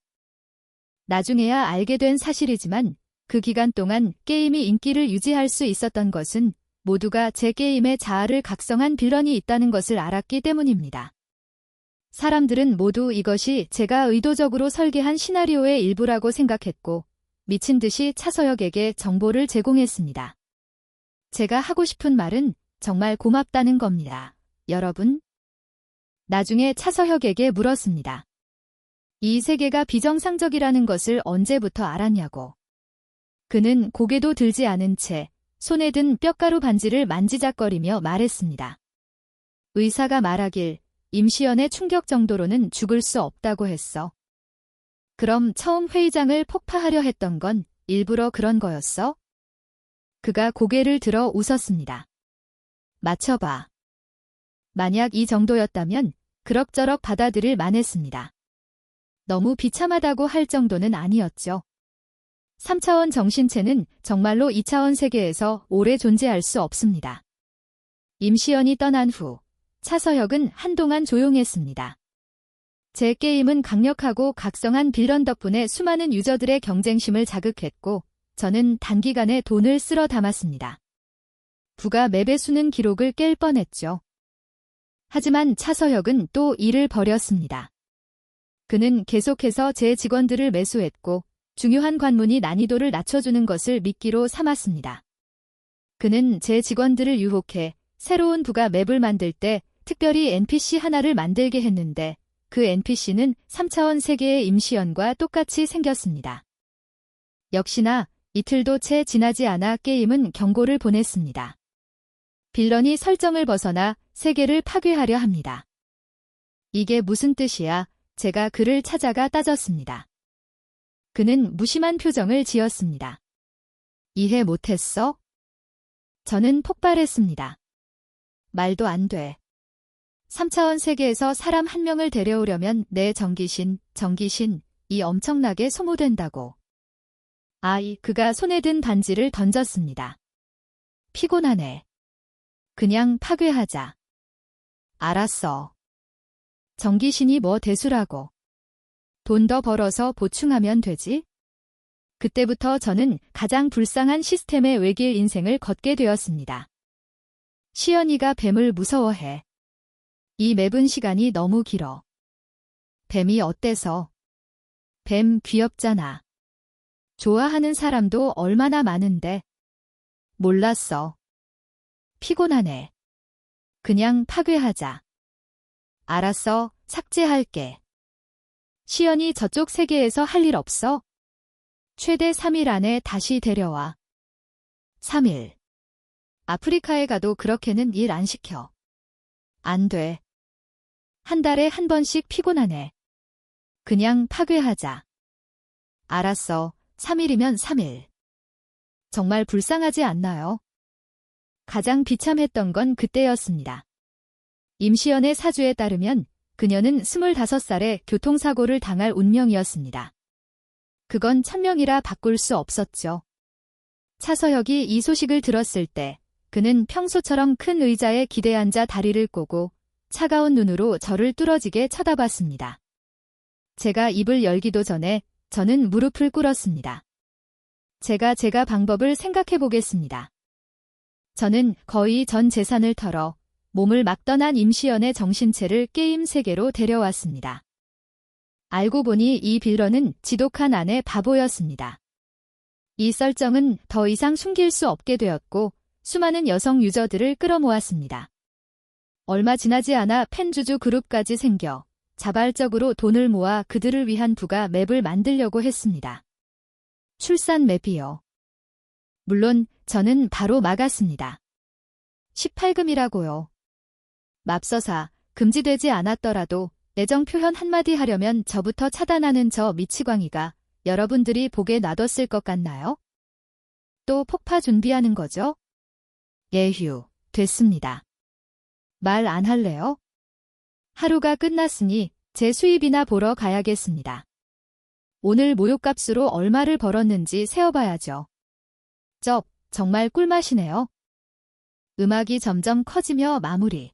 나중에야 알게 된 사실이지만 그 기간 동안 게임이 인기를 유지할 수 있었던 것은 모두가 제 게임에 자아를 각성한 빌런이 있다는 것을 알았기 때문입니다. 사람들은 모두 이것이 제가 의도적으로 설계한 시나리오의 일부라고 생각했고 미친 듯이 차서혁에게 정보를 제공했습니다. 제가 하고 싶은 말은 정말 고맙다는 겁니다. 여러분. 나중에 차서혁에게 물었습니다. 이 세계가 비정상적이라는 것을 언제부터 알았냐고. 그는 고개도 들지 않은 채 손에 든 뼈가루 반지를 만지작거리며 말했습니다. 의사가 말하길 임시연의 충격 정도로는 죽을 수 없다고 했어. 그럼 처음 회의장을 폭파하려 했던 건 일부러 그런 거였어? 그가 고개를 들어 웃었습니다. 맞춰봐. 만약 이 정도였다면 그럭저럭 받아들일 만했습니다. 너무 비참하다고 할 정도는 아니었죠. 3차원 정신체는 정말로 2차원 세계에서 오래 존재할 수 없습니다. 임시연이 떠난 후 차서혁은 한동안 조용했습니다. 제 게임은 강력하고 각성한 빌런 덕분에 수많은 유저들의 경쟁심을 자극했고 저는 단기간에 돈을 쓸어 담았습니다. 부가 매배수는 기록을 깰 뻔했죠. 하지만 차서혁은 또 일을 벌였습니다. 그는 계속해서 제 직원들을 매수했고 중요한 관문이 난이도를 낮춰주는 것을 미끼로 삼았습니다. 그는 제 직원들을 유혹해 새로운 부가 맵을 만들 때 특별히 NPC 하나를 만들게 했는데 그 NPC는 3차원 세계의 임시연과 똑같이 생겼습니다. 역시나 이틀도 채 지나지 않아 게임은 경고를 보냈습니다. 빌런이 설정을 벗어나 세계를 파괴하려 합니다. 이게 무슨 뜻이야? 제가 그를 찾아가 따졌습니다. 그는 무심한 표정을 지었습니다. 이해 못했어? 저는 폭발했습니다. 말도 안 돼. 3차원 세계에서 사람 한 명을 데려오려면 내 정기신이 엄청나게 소모된다고. 그가 손에 든 반지를 던졌습니다. 피곤하네. 그냥 파괴하자. 알았어. 정기신이 뭐 대수라고. 돈 더 벌어서 보충하면 되지? 그때부터 저는 가장 불쌍한 시스템의 외길 인생을 걷게 되었습니다. 시연이가 뱀을 무서워해. 이 맵은 시간이 너무 길어. 뱀이 어때서? 뱀 귀엽잖아. 좋아하는 사람도 얼마나 많은데. 몰랐어. 피곤하네. 그냥 파괴하자. 알았어, 삭제할게. 시연이 저쪽 세계에서 할 일 없어? 최대 3일 안에 다시 데려와. 3일. 아프리카에 가도 그렇게는 일 안 시켜. 안 돼. 한 달에 한 번씩 피곤하네. 그냥 파괴하자. 알았어, 3일이면 3일. 정말 불쌍하지 않나요? 가장 비참했던 건 그때였습니다. 임시연의 사주에 따르면 그녀는 25살에 교통사고를 당할 운명이었습니다. 그건 천명이라 바꿀 수 없었죠. 차서혁이 이 소식을 들었을 때 그는 평소처럼 큰 의자에 기대 앉아 다리를 꼬고 차가운 눈으로 저를 뚫어지게 쳐다봤습니다. 제가 입을 열기도 전에 저는 무릎을 꿇었습니다. 제가 방법을 생각해 보겠습니다. 저는 거의 전 재산을 털어 몸을 막 떠난 임시연의 정신체를 게임 세계로 데려왔습니다. 알고 보니 이 빌런은 지독한 아내 바보였습니다. 이 썰정은 더 이상 숨길 수 없게 되었고 수많은 여성 유저들을 끌어모았습니다. 얼마 지나지 않아 팬주주 그룹까지 생겨 자발적으로 돈을 모아 그들을 위한 부가 맵을 만들려고 했습니다. 출산 맵이요. 물론 저는 바로 막았습니다. 18금이라고요. 맙서사, 금지되지 않았더라도 애정 표현 한마디 하려면 저부터 차단하는 저 미치광이가 여러분들이 보게 놔뒀을 것 같나요? 또 폭파 준비하는 거죠? 예휴, 됐습니다. 말 안 할래요? 하루가 끝났으니 제 수입이나 보러 가야겠습니다. 오늘 모욕값으로 얼마를 벌었는지 세어봐야죠. 정말 꿀맛이네요. 음악이 점점 커지며 마무리.